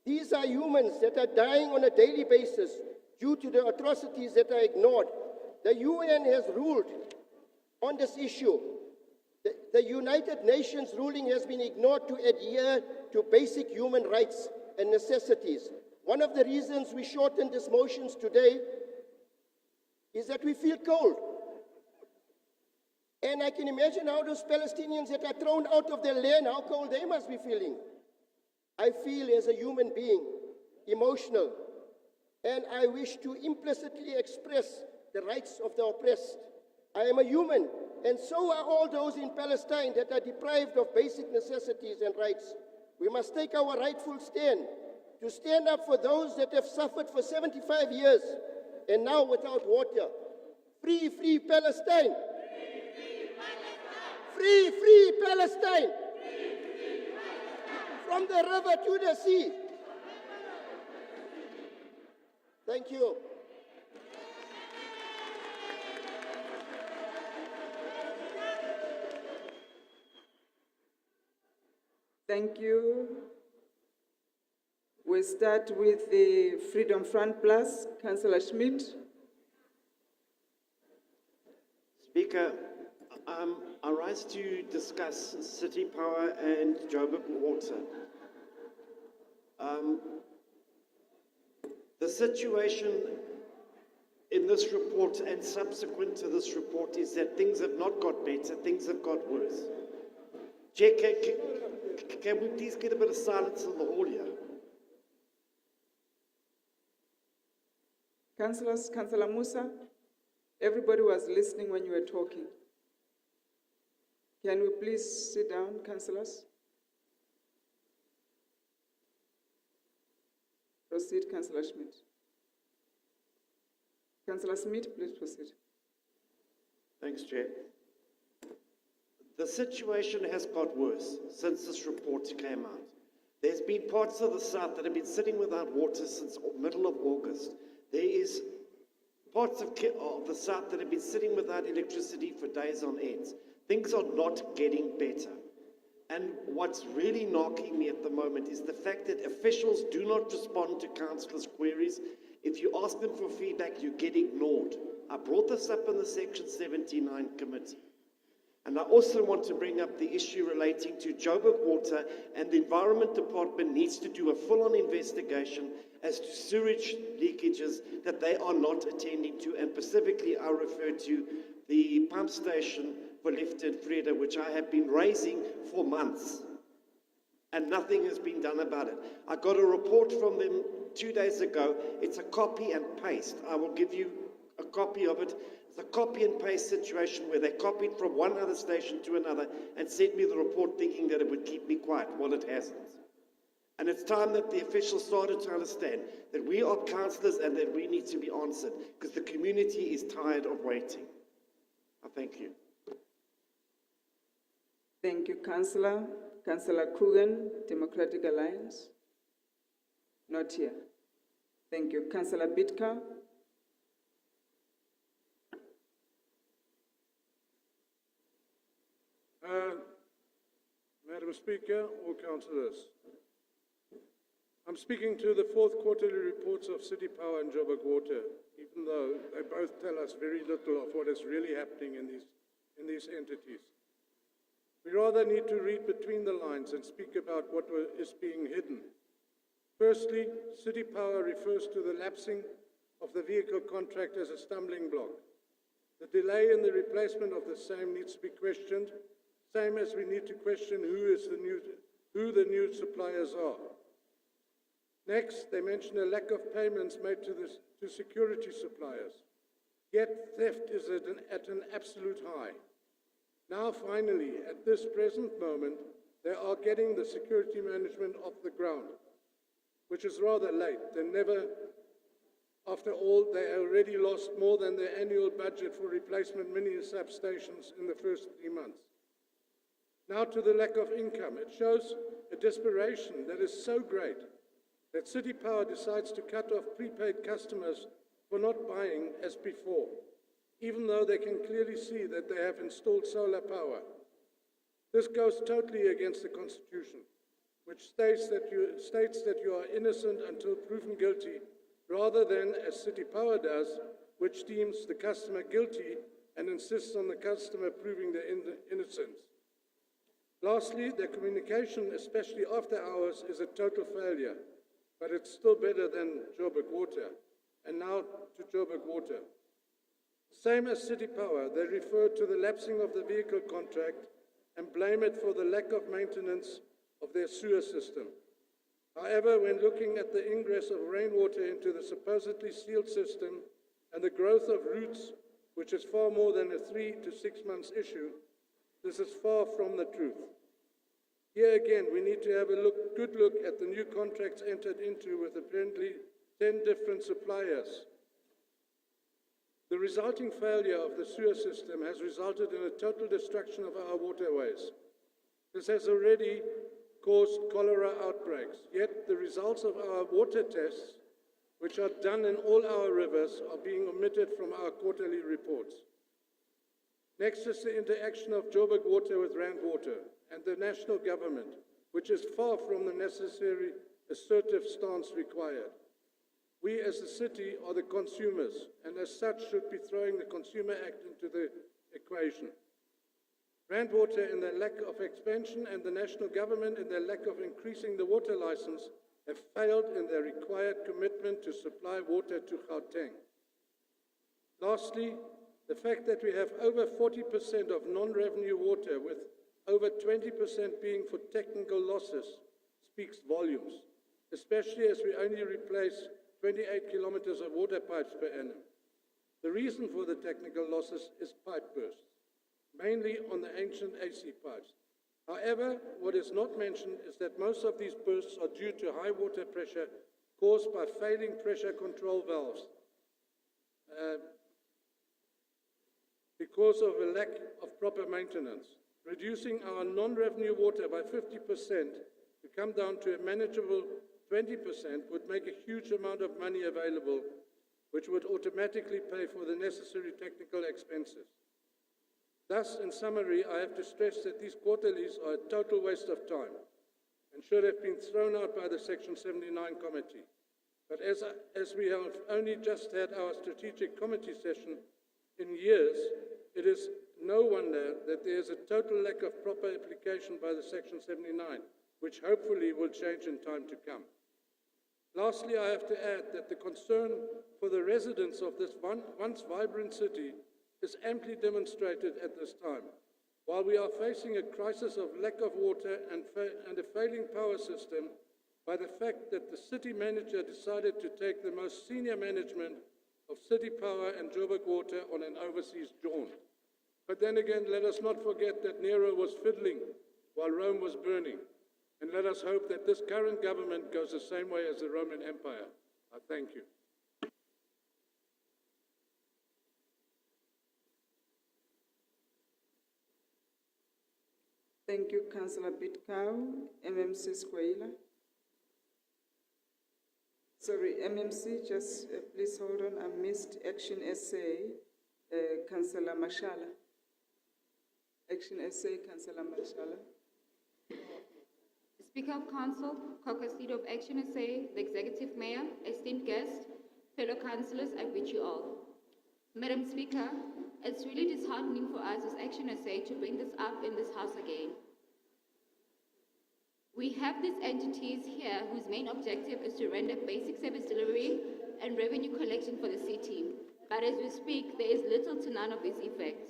These are humans that are dying on a daily basis due to the atrocities that are ignored. The UN has ruled on this issue. The United Nations ruling has been ignored to adhere to basic human rights and necessities. One of the reasons we shortened these motions today is that we feel cold. And I can imagine how those Palestinians that are thrown out of their land, how cold they must be feeling. I feel as a human being, emotional, and I wish to implicitly express the rights of the oppressed. I am a human, and so are all those in Palestine that are deprived of basic necessities and rights. We must take our rightful stand, to stand up for those that have suffered for 75 years and now without water. Free, free Palestine! Free, free Palestine! From the river to the sea. Thank you. Thank you. We start with the Freedom Front Plus, Councillor Schmidt. Speaker, I rise to discuss city power and Joburg water. The situation in this report and subsequent to this report is that things have not got better, things have got worse. Chair, can we please get a bit of silence in the hall here? Councillors, Councillor Musa, everybody was listening when you were talking. Can we please sit down, councillors? Proceed, Councillor Schmidt. Councillor Smith, please proceed. Thanks, Chair. The situation has got worse since this report came out. There's been parts of the south that have been sitting without water since middle of August. There is parts of the south that have been sitting without electricity for days on end. Things are not getting better. And what's really knocking me at the moment is the fact that officials do not respond to councillors' queries. If you ask them for feedback, you get ignored. I brought this up in the Section 79 committee. And I also want to bring up the issue relating to Joburg Water, and the Environment Department needs to do a full-on investigation as to sewage leakages that they are not attending to, and specifically I refer to the pump station for Lifted Freda, which I have been raising for months, and nothing has been done about it. I got a report from them 2 days ago. It's a copy and paste. I will give you a copy of it. It's a copy and paste situation where they copied from one other station to another and sent me the report thinking that it would keep me quiet. Well, it hasn't. And it's time that the officials started to understand that we are councillors and that we need to be answered, because the community is tired of waiting. I thank you. Thank you, Councillor. Councillor Coogan, Democratic Alliance. Not here. Thank you. Councillor Bitka. Madam Speaker, all councillors, I'm speaking to the fourth quarterly reports of City Power and Joburg Water, even though they both tell us very little of what is really happening in these entities. We rather need to read between the lines and speak about what is being hidden. Firstly, City Power refers to the lapsing of the vehicle contract as a stumbling block. The delay in the replacement of the same needs to be questioned, same as we need to question who the new suppliers are. Next, they mention a lack of payments made to security suppliers. Yet theft is at an absolute high. Now finally, at this present moment, they are getting the security management off the ground, which is rather late. After all, they already lost more than their annual budget for replacement mini substations in the first 3 months. Now to the lack of income. It shows a desperation that is so great that City Power decides to cut off prepaid customers for not buying as before, even though they can clearly see that they have installed solar power. This goes totally against the Constitution, which states that you are innocent until proven guilty, rather than, as City Power does, which deems the customer guilty and insists on the customer proving their innocence. Lastly, their communication, especially after hours, is a total failure, but it's still better than Joburg Water. And now to Joburg Water. Same as City Power, they refer to the lapsing of the vehicle contract and blame it for the lack of maintenance of their sewer system. However, when looking at the ingress of rainwater into the supposedly sealed system and the growth of roots, which is far more than a 3 to 6 months issue, this is far from the truth. Here again, we need to have a good look at the new contracts entered into with apparently 10 different suppliers. The resulting failure of the sewer system has resulted in a total destruction of our waterways. This has already caused cholera outbreaks, yet the results of our water tests, which are done in all our rivers, are being omitted from our quarterly reports. Next is the interaction of Joburg Water with Rand Water and the national government, which is far from the necessary assertive stance required. We as a city are the consumers, and as such should be throwing the Consumer Act into the equation. Rand Water, in their lack of expansion, and the national government, in their lack of increasing the water license, have failed in their required commitment to supply water to Gauteng. Lastly, the fact that we have over 40% of non-revenue water, with over 20% being for technical losses, speaks volumes, especially as we only replace 28 kilometers of water pipes per annum. The reason for the technical losses is pipe bursts, mainly on the ancient AC pipes. However, what is not mentioned is that most of these bursts are due to high water pressure caused by failing pressure control valves, because of a lack of proper maintenance. Reducing our non-revenue water by 50% to come down to a manageable 20% would make a huge amount of money available, which would automatically pay for the necessary technical expenses. Thus, in summary, I have to stress that these quarterlies are a total waste of time and should have been thrown out by the Section 79 committee. But as we have only just had our strategic committee session in years, it is no wonder that there is a total lack of proper application by the Section 79, which hopefully will change in time to come. Lastly, I have to add that the concern for the residents of this once vibrant city is amply demonstrated at this time. While we are facing a crisis of lack of water and a failing power system, by the fact that the city manager decided to take the most senior management of City Power and Joburg Water on an overseas jaunt. But then again, let us not forget that Nero was fiddling while Rome was burning. And let us hope that this current government goes the same way as the Roman Empire. I thank you. Thank you, Councillor Bitkau. MMC Squaila. Sorry, MMC, just please hold on. I missed Action SA, Councillor Mashala. Action SA, Councillor Mashala. Speaker of Council, Caucus Leader of Action SA, the Executive Mayor, esteemed guests, fellow councillors, I greet you all. Madam Speaker, it's really disheartening for us as Action SA to bring this up in this House again. We have these entities here whose main objective is to render basic service delivery and revenue collection for the city. But as we speak, there is little to none of these effects.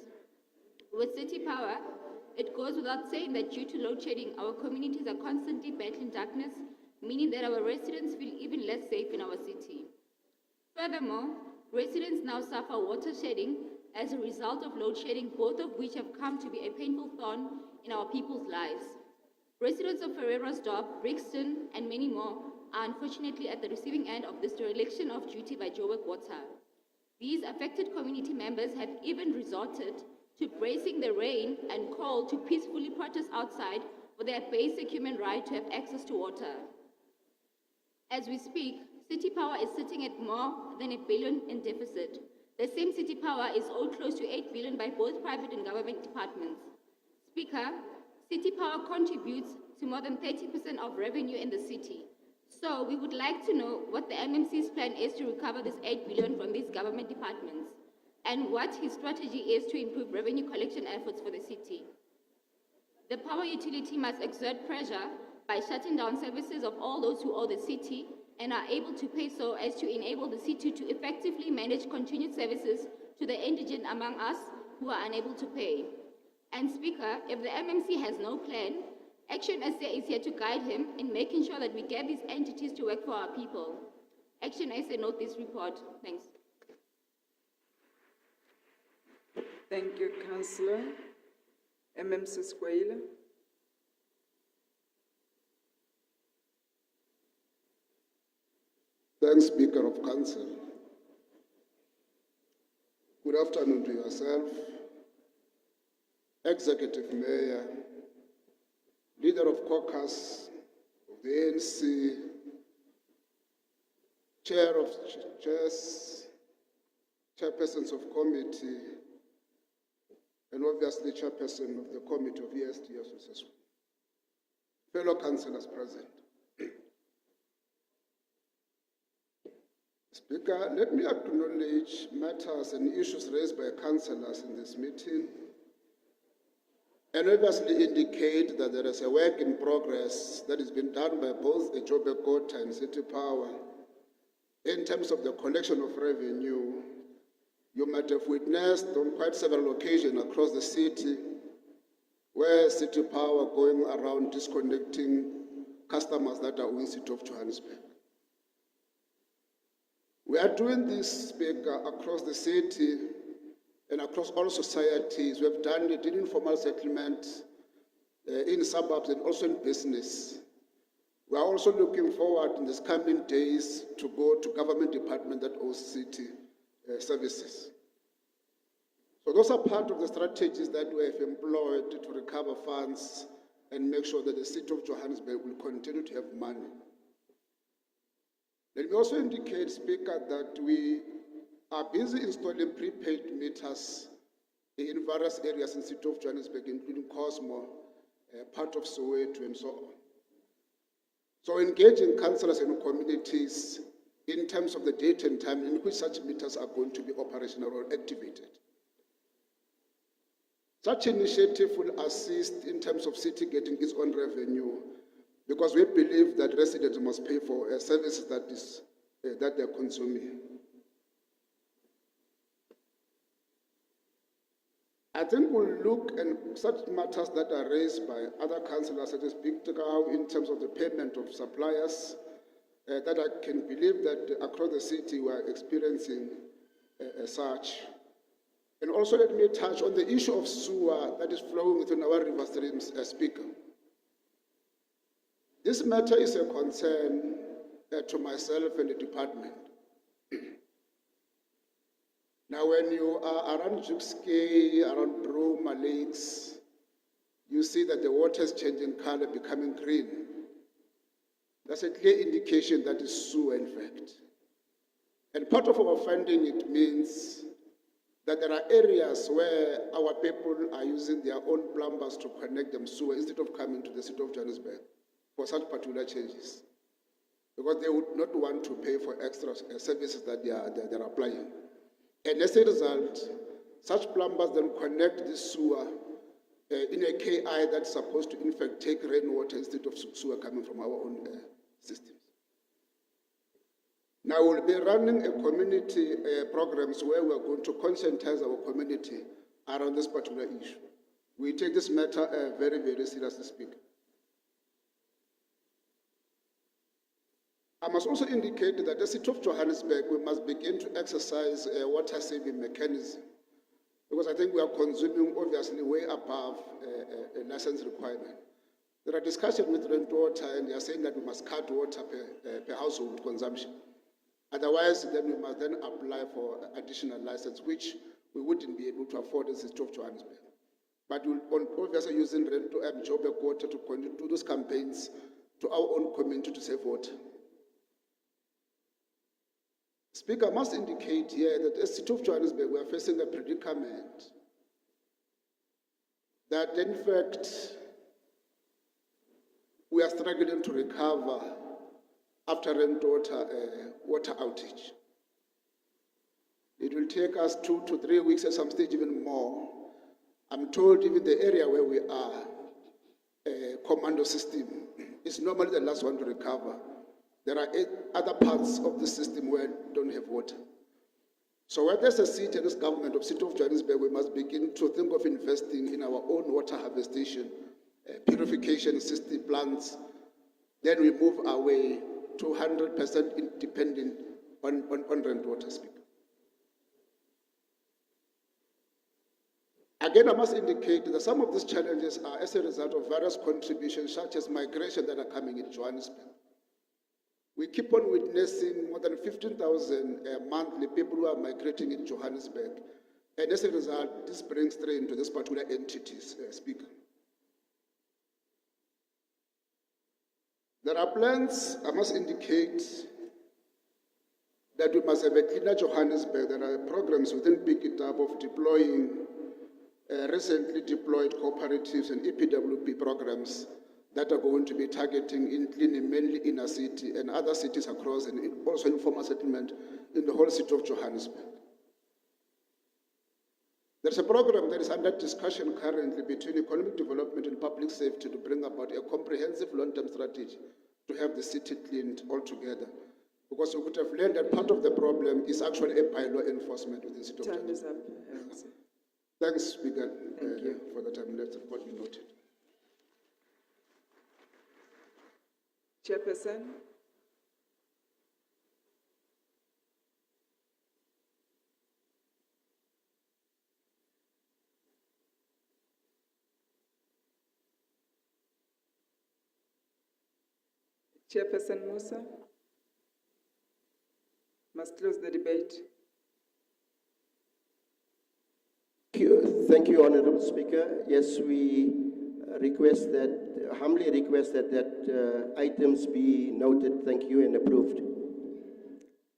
With city power, it goes without saying that due to load shedding, our communities are constantly battling darkness, meaning that our residents feel even less safe in our city. Furthermore, residents now suffer water shedding as a result of load shedding, both of which have come to be a painful thorn in our people's lives. Residents of Ferreirasdorp, Brixton, and many more are unfortunately at the receiving end of this dereliction of duty by Joburg Water. These affected community members have even resorted to bracing the rain and cold to peacefully protest outside for their basic human right to have access to water. As we speak, City Power is sitting at more than $1 billion in deficit. The same City Power is owed close to $8 billion by both private and government departments. Speaker, City Power contributes to more than 30% of revenue in the city. So we would like to know what the MMC's plan is to recover this $8 billion from these government departments, and what his strategy is to improve revenue collection efforts for the city. The power utility must exert pressure by shutting down services of all those who owe the city and are able to pay so as to enable the city to effectively manage continued services to the indigent among us who are unable to pay. And Speaker, if the MMC has no plan, Action SA is here to guide him in making sure that we get these entities to work for our people. Action SA note this report. Thanks. Thank you, Councillor. MMC Squaila. Thanks, Speaker of Council. Good afternoon to yourself, Executive Mayor, Leader of Caucus of the ANC, Chair of Chairs, Chairpersons of Committee, and obviously Chairperson of the Committee of ESD Association, fellow councillors present. Speaker, let me acknowledge matters and issues raised by councillors in this meeting, and obviously indicate that there is a work in progress that has been done by both the Joburg Water and City Power in terms of the collection of revenue. You might have witnessed on quite several occasions across the city where City Power going around disconnecting customers that are in the city of Johannesburg. We are doing this, Speaker, across the city and across all societies. We have done it in informal settlement, in suburbs, and also in business. We are also looking forward in these coming days to go to government department that owes city services. So those are part of the strategies that we have employed to recover funds and make sure that the city of Johannesburg will continue to have money. Let me also indicate, Speaker, that we are busy installing prepaid meters in various areas in the city of Johannesburg, including Cosmo, part of Soweto, and so on. So engaging councillors and communities in terms of the date and time in which such meters are going to be operational or activated. Such initiative will assist in terms of city getting its own revenue, because we believe that residents must pay for services that they're consuming. I think we'll look at such matters that are raised by other councillors, such as Bitkau, in terms of the payment of suppliers, that I can believe that across the city we are experiencing such. And also let me touch on the issue of sewer that is flowing within our river streams, Speaker. This matter is a concern to myself and the department. Now, when you are around Jukskei, around Broma Lakes, you see that the water is changing color, becoming green. That's a clear indication that is sewer, in fact. And part of our funding, it means that there are areas where our people are using their own plumbers to connect them sewer instead of coming to the city of Johannesburg for such particular changes, because they would not want to pay for extra services that they are applying. And as a result, such plumbers then connect this sewer in a KI that's supposed to, in fact, take rainwater instead of sewer coming from our own systems. Now, we'll be running a community programs where we're going to conscientize our community around this particular issue. We take this matter very, very seriously speaking. I must also indicate that the city of Johannesburg, we must begin to exercise a water-saving mechanism, because I think we are consuming, obviously, way above a license requirement. There are discussions with Rent Water, and they are saying that we must cut water per household consumption. Otherwise, then we must then apply for additional license, which we wouldn't be able to afford as the city of Johannesburg. But we'll obviously using Joburg Water to continue to do those campaigns to our own community to save water. Speaker, I must indicate here that as the city of Johannesburg, we are facing a predicament that, in fact, we are struggling to recover after Rent water outage. It will take us 2 to 3 weeks, at some stage even more. I'm told even the area where we are, commando system, is normally the last one to recover. There are 8 other parts of the system where we don't have water. So where there's a city and this government of City of Johannesburg, we must begin to think of investing in our own water harvestation, purification system plants. Then we move away to 100% independent on Rent Water, Speaker. Again, I must indicate that some of these challenges are as a result of various contributions, such as migration that are coming in Johannesburg. We keep on witnessing more than 15,000 monthly people who are migrating in Johannesburg. And as a result, this brings strain to this particular entities, Speaker. There are plans, I must indicate, that we must have a cleaner Johannesburg. There are programs within Pick It Up of deploying recently deployed cooperatives and EPWP programs that are going to be targeting in cleaning mainly inner city and other cities across, and also informal settlement in the whole city of Johannesburg. There's a program that is under discussion currently between economic development and public safety to bring about a comprehensive long-term strategy to have the city cleaned altogether. Because we could have learned that part of the problem is actually a bylaw enforcement within the city of Johannesburg. Thanks, Speaker, for the time left report we noted. Chairperson. Chairperson Musa. Must close the debate. Thank you, Honorable Speaker. Yes, we humbly request that items be noted. Thank you, and approved.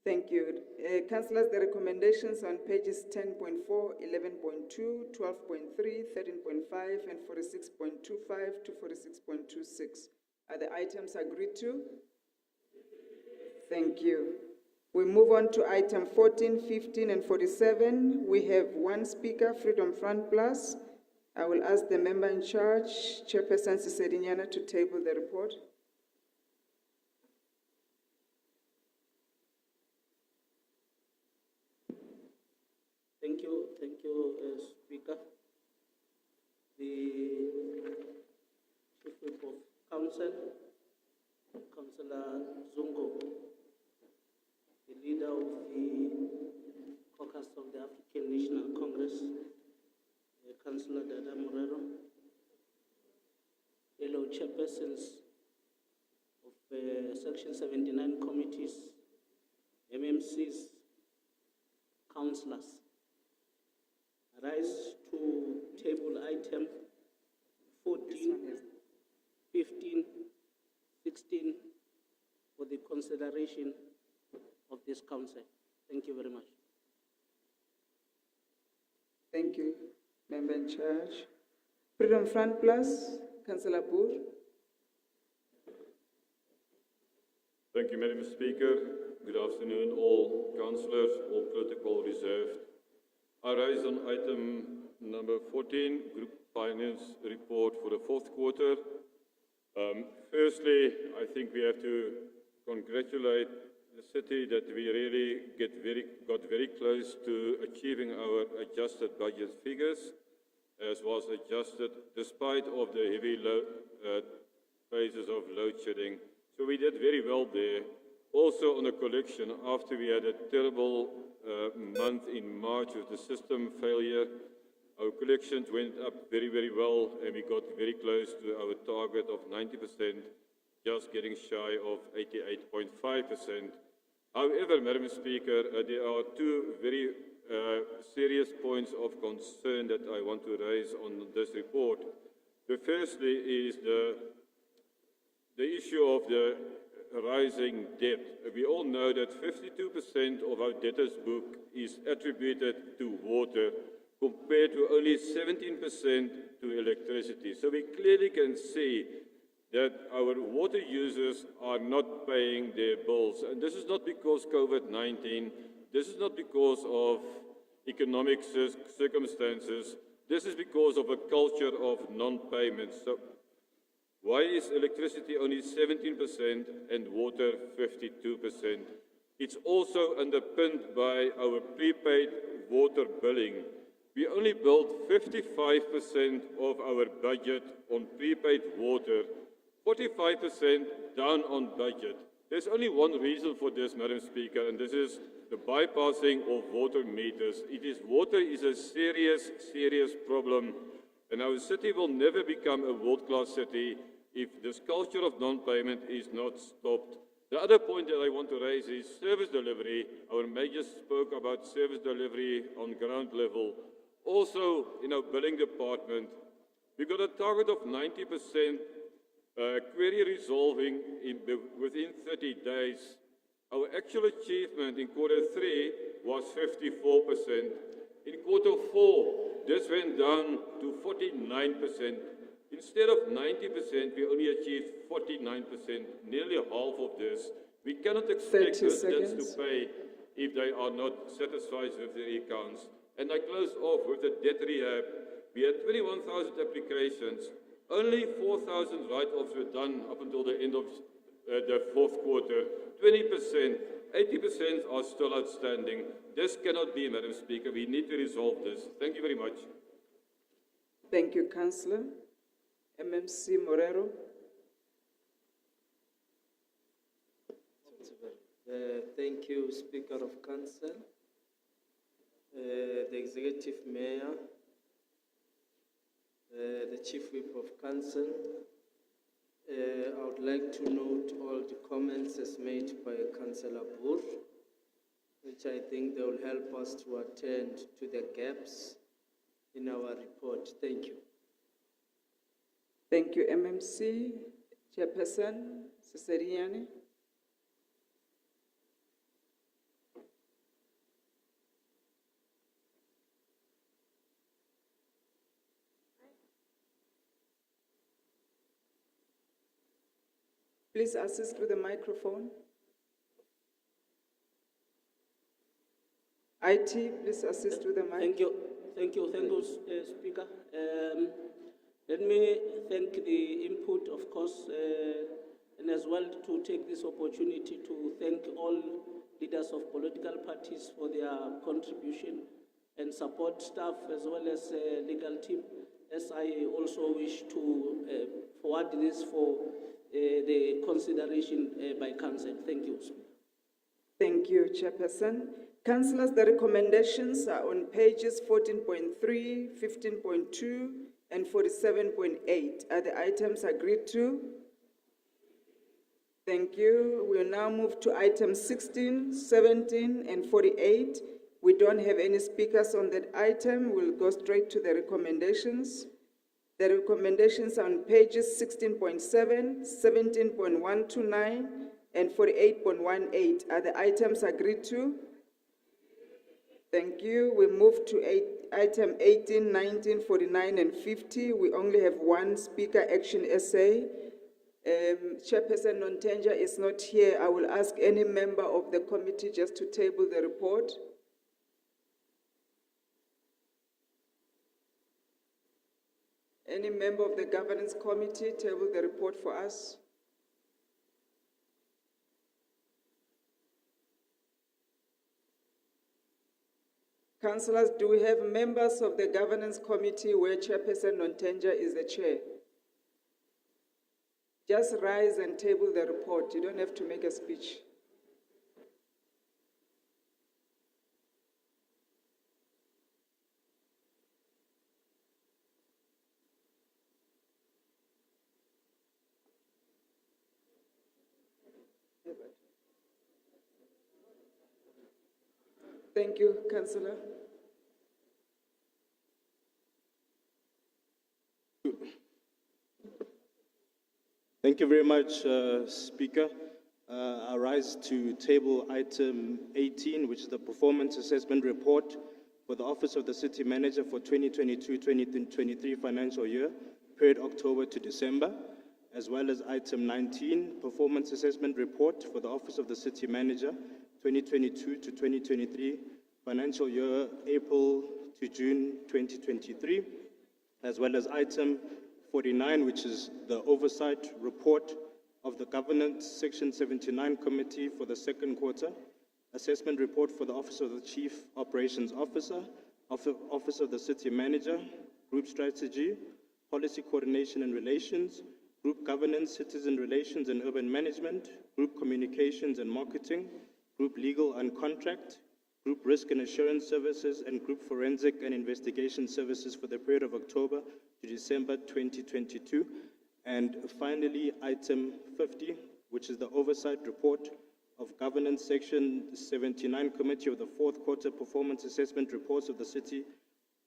Thank you. Councillors, the recommendations on pages 10.4, 11.2, 12.3, 13.5, and 46.25 to 46.26. Are the items agreed to? Thank you. We move on to item 14, 15, and 47. We have one speaker, Freedom Front Plus. I will ask the member in charge, Chairperson Sisedinyana, to table the report. Thank you, Speaker. The Chief Whip of Council, Councillor Zungo, the leader of the caucus of the African National Congress, Councillor Dada Morero, fellow chairpersons of Section 79 committees, MMCs, councillors. I rise to table item 14, 15, 16 for the consideration of this council. Thank you very much. Thank you, Member in Charge. Freedom Front Plus, Councillor Boer. Thank you, Madam Speaker. Good afternoon, all councillors, all protocol reserved. I rise on item number 14, Group Finance Report for the fourth quarter. Firstly, I think we have to congratulate the city that we really got very close to achieving our adjusted budget figures, as was adjusted despite of the heavy phases of load shedding. So we did very well there. Also on the collection, after we had a terrible month in March with the system failure, our collections went up very, very well, and we got very close to our target of 90%, just getting shy of 88.5%. However, Madam Speaker, there are two very serious points of concern that I want to raise on this report. The firstly is the issue of the rising debt. We all know that 52% of our debtors book is attributed to water, compared to only 17% to electricity. So we clearly can see that our water users are not paying their bills. And this is not because COVID-19, this is not because of economic circumstances, this is because of a culture of non-payment. So why is electricity only 17% and water 52%? It's also underpinned by our prepaid water billing. We only built 55% of our budget on prepaid water, 45% down on budget. There's only one reason for this, Madam Speaker, and this is the bypassing of water meters. Water is a serious, serious problem, and our city will never become a world-class city if this culture of non-payment is not stopped. The other point that I want to raise is service delivery. Our major spoke about service delivery on ground level. Also, in our billing department, we got a target of 90% query resolving within 30 days. Our actual achievement in Q3 was 54%. In Q4, this went down to 49%. Instead of 90%, we only achieved 49%, nearly half of this. We cannot expect residents to pay if they are not satisfied with their accounts. And I close off with the debt rehab. We had 21,000 applications. Only 4,000 write-offs were done up until the end of the fourth quarter. 20%, 80% are still outstanding. This cannot be, Madam Speaker. We need to resolve this. Thank you very much. Thank you, Councillor. MMC Morero. Thank you, Speaker of Council, the Executive Mayor, the Chief Whip of Council. I would like to note all the comments as made by Councillor Boer, which I think they will help us to attend to the gaps in our report. Thank you. Thank you, MMC. Chairperson, Cesariani. Please assist with the microphone. IT, please assist with the mic. Thank you, Speaker. Let me thank the input, of course, and as well to take this opportunity to thank all leaders of political parties for their contribution and support staff as well as legal team, as I also wish to forward this for the consideration by Council. Thank you. Thank you, Chairperson. Councillors, the recommendations are on pages 14.3, 15.2, and 47.8. Are the items agreed to? Thank you. We'll now move to items 16, 17, and 48. We don't have any speakers on that item. We'll go straight to the recommendations. The recommendations are on pages 16.7, 17.129, and 48.18. Are the items agreed to? Thank you. We move to item 18, 19, 49, and 50. We only have one speaker, action essay. Chairperson Nontenja is not here. I will ask any member of the committee just to table the report. Any member of the governance committee table the report for us? Councillors, do we have members of the governance committee where Chairperson Nontenja is the chair? Just rise and table the report. You don't have to make a speech. Thank you, Councillor. Thank you very much, Speaker. I rise to table item 18, which is the performance assessment report for the Office of the City Manager for 2022-2023 financial year, period October to December, as well as item 19, performance assessment report for the Office of the City Manager 2022 to 2023 financial year, April to June 2023, as well as item 49, which is the oversight report of the Governance Section 79 Committee for the second quarter, assessment report for the Office of the Chief Operations Officer, Office of the City Manager, Group Strategy, Policy Coordination and Relations, Group Governance, Citizen Relations and Urban Management, Group Communications and Marketing, Group Legal and Contract, Group Risk and Assurance Services, and Group Forensic and Investigation Services for the period of October to December 2022. And finally, item 50, which is the oversight report of Governance Section 79 Committee of the fourth quarter performance assessment reports of the City,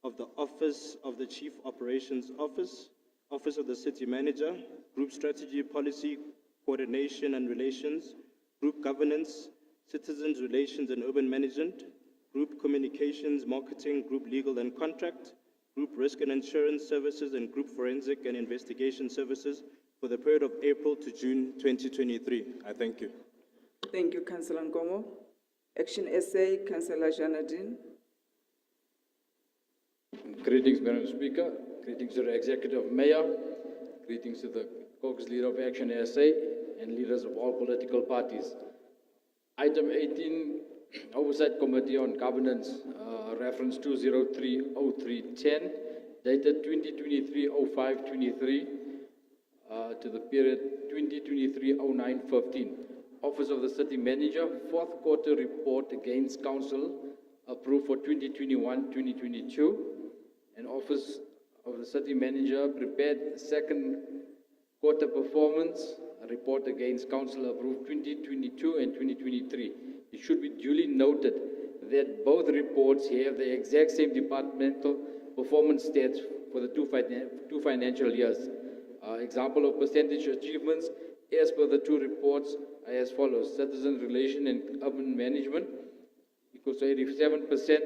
of the Office of the Chief Operations Office, Office of the City Manager, Group Strategy, Policy, Coordination and Relations, Group Governance, Citizens Relations and Urban Management, Group Communications, Marketing, Group Legal and Contract, Group Risk and Insurance Services, and Group Forensic and Investigation Services for the period of April to June 2023. I thank you. Thank you, Councillor Nkomo. Action essay, Councillor Janadine. Greetings, Madam Speaker. Greetings to the Executive Mayor. Greetings to the caucus leader of Action SA and leaders of all political parties. Item 18, Oversight Committee on Governance, reference 2030310, dated 2023-05-23 to the period 2023-09-15. Office of the City Manager, fourth quarter report against Council, approved for 2021-2022. And Office of the City Manager prepared second quarter performance report against Council, approved 2022 and 2023. It should be duly noted that both reports have the exact same departmental performance stats for the two financial years. Example of percentage achievements as per the two reports are as follows. Citizen Relation and Urban Management equals to 87%.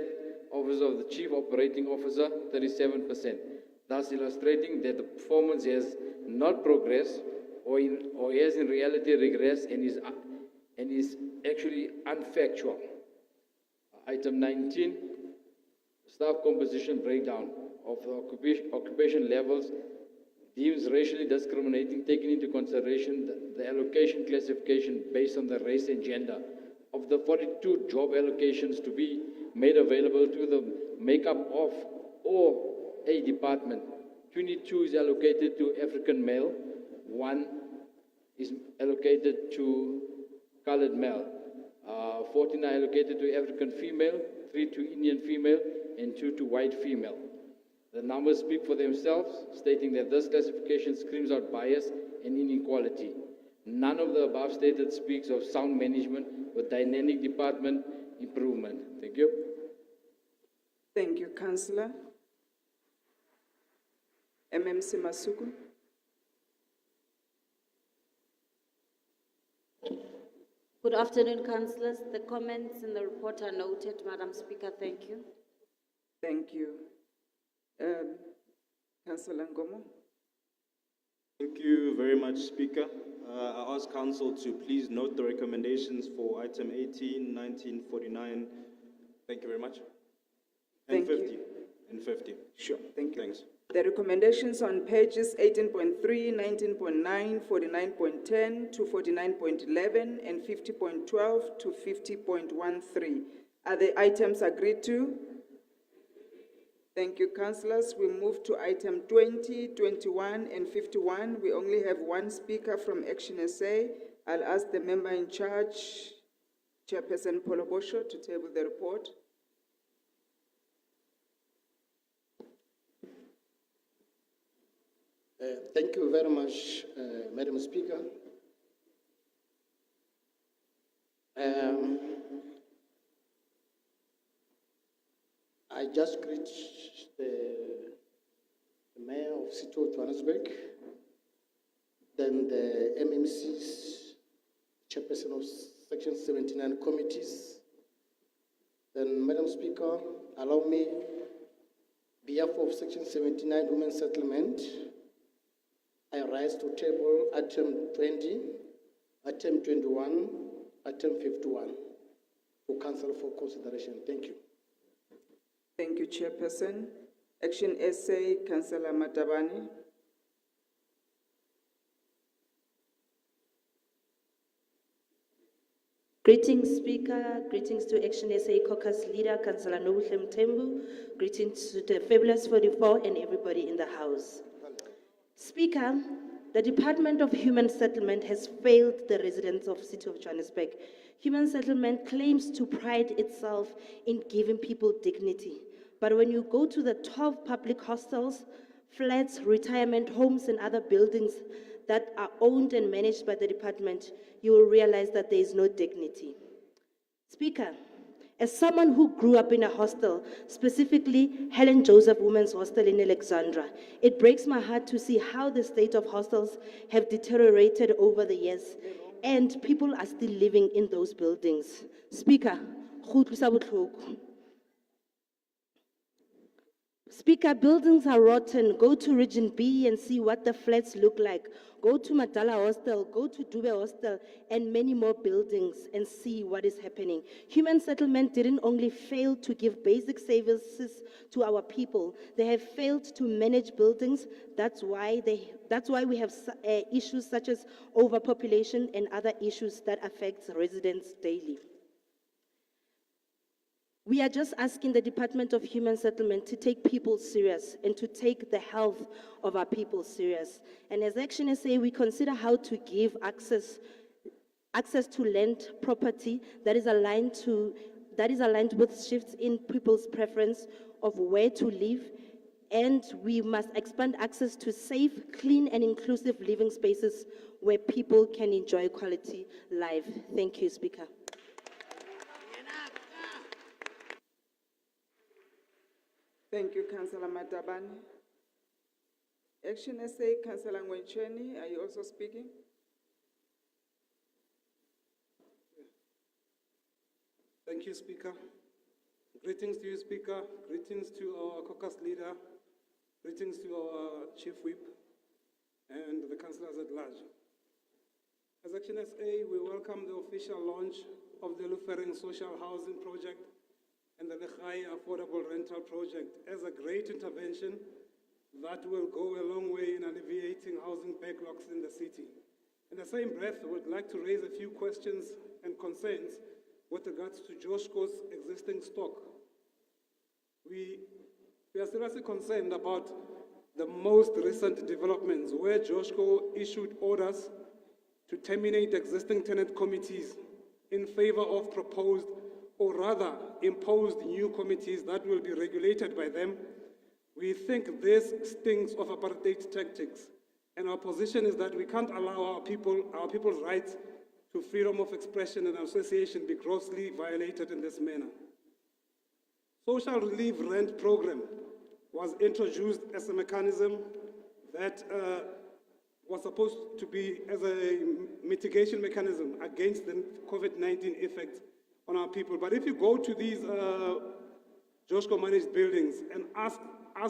Office of the Chief Operating Officer, 37%. Thus illustrating that the performance has not progressed or has in reality regressed and is actually unfactual. Item 19, staff composition breakdown of the occupation levels deems racially discriminating, taking into consideration the allocation classification based on the race and gender. Of the 42 job allocations to be made available to the makeup of or a department, 22 is allocated to African male, 1 is allocated to colored male, 14 are allocated to African female, 3 to Indian female, and 2 to white female. The numbers speak for themselves, stating that this classification screams out bias and inequality. None of the above stated speaks of sound management or dynamic department improvement. Thank you. Thank you, Councillor. MMC Masuku. Good afternoon, councillors. The comments in the report are noted, Madam Speaker. Thank you. Thank you. Councillor Ngomo. Thank you very much, Speaker. I ask Council to please note the recommendations for item 18, 19, 49. Thank you very much. And Thank 50. you. And 50. Sure, thank you. Thanks. The recommendations on pages 18.3, 19.9, 49.10 to 49.11, and 50.12 to 50.13. Are the items agreed to? Thank you, councillors. We move to item 20, 21, and 51. We only have one speaker from Action SA. I'll ask the member in charge, Chairperson Polobosho, to table the report. Thank you very much, Madam Speaker. I just greet the Mayor of City of Johannesburg, then the MMC's Chairperson of Section 79 committees. Then, Madam Speaker, allow me, on behalf of Section 79 Women's Settlement, I rise to table item 20, item 21, item 51 for council for consideration. Thank you. Thank you, Chairperson. Action SA, Councillor Matabane. Greetings, Speaker. Greetings to Action SA Caucus Leader, Councillor Nobuhle Mthembu. Greetings to the Fabulous 44 and everybody in the House. Speaker, the Department of Human Settlement has failed the residents of City of Johannesburg. Human Settlement claims to pride itself in giving people dignity. But when you go to the 12 public hostels, flats, retirement homes, and other buildings that are owned and managed by the department, you will realize that there is no dignity. Speaker, as someone who grew up in a hostel, specifically Helen Joseph Women's Hostel in Alexandra, it breaks my heart to see how the state of hostels have deteriorated over the years, and people are still living in those buildings. Speaker, go utlwisa botlhoko. Speaker, buildings are rotten. Go to Region B and see what the flats look like. Go to Madala Hostel, go to Dube Hostel, and many more buildings and see what is happening. Human Settlement didn't only fail to give basic services to our people, they have failed to manage buildings. That's why we have issues such as overpopulation and other issues that affect residents daily. We are just asking the Department of Human Settlement to take people serious and to take the health of our people serious. And as Action SA, we consider how to give access to land property that is aligned with shifts in people's preference of where to live. And we must expand access to safe, clean, and inclusive living spaces where people can enjoy quality life. Thank you, Speaker. Thank you, Councillor Matabane. Action SA, Councillor Ngwencheni, are you also speaking? Thank you, Speaker. Greetings to you, Speaker. Greetings to our caucus leader. Greetings to our Chief Whip and the councillors at large. As Action SA, we welcome the official launch of the Lufering Social Housing Project and the Lekhaya Affordable Rental Project as a great intervention that will go a long way in alleviating housing backlogs in the city. In the same breath, I would like to raise a few questions and concerns with regards to Joshko's existing stock. We are seriously concerned about the most recent developments where Joshko issued orders to terminate existing tenant committees in favor of proposed or rather imposed new committees that will be regulated by them. We think this stinks of apartheid tactics, and our position is that we can't allow our people's rights to freedom of expression and association be grossly violated in this manner. Social relief rent program was introduced as a mechanism that was supposed to be as a mitigation mechanism against the COVID-19 effects on our people. But if you go to these Joshko managed buildings and ask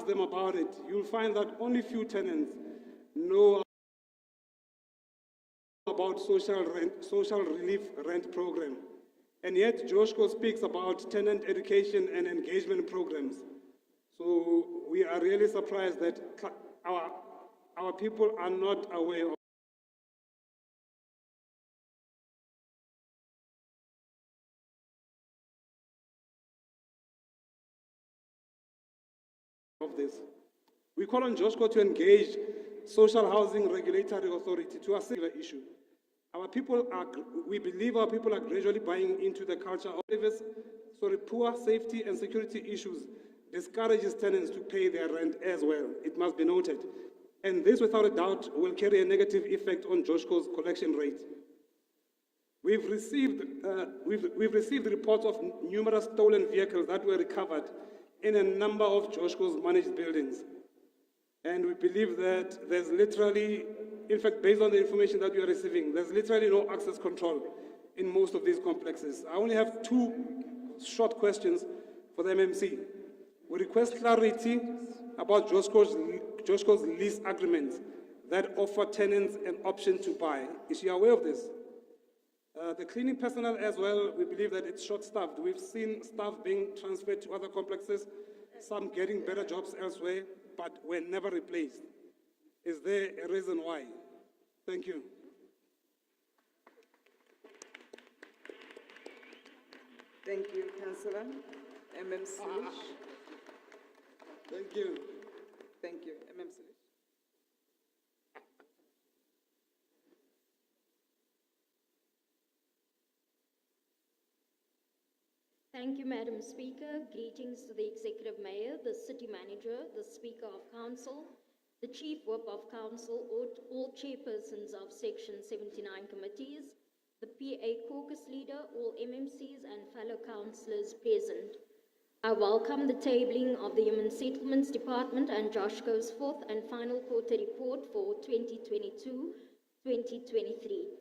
them about it, you'll find that only few tenants know about social relief rent program. And yet Joshko speaks about tenant education and engagement programs. So we are really surprised that our people are not aware of this. We call on Joshko to engage Social Housing Regulatory Authority to assess the issue. We believe our people are gradually buying into the culture of service, so the poor safety and security issues discourages tenants to pay their rent as well, it must be noted. And this, without a doubt, will carry a negative effect on Joshko's collection rate. We've received reports of numerous stolen vehicles that were recovered in a number of Joshko's managed buildings. And we believe that there's literally, in fact, based on the information that we are receiving, there's literally no access control in most of these complexes. I only have two short questions for the MMC. We request clarity about Joshko's lease agreements that offer tenants an option to buy. Is she aware of this? The cleaning personnel as well, we believe that it's short-staffed. We've seen staff being transferred to other complexes, some getting better jobs elsewhere, but were never replaced. Is there a reason why? Thank you. Thank you, Councillor. MMC. Thank you. Thank you, MMC. Thank you, Madam Speaker. Greetings to the Executive Mayor, the City Manager, the Speaker of Council, the Chief Whip of Council, all chairpersons of Section 79 committees, the PA Caucus Leader, all MMCs and fellow councillors present. I welcome the tabling of the Human Settlements Department and Joshko's fourth and final quarter report for 2022-2023.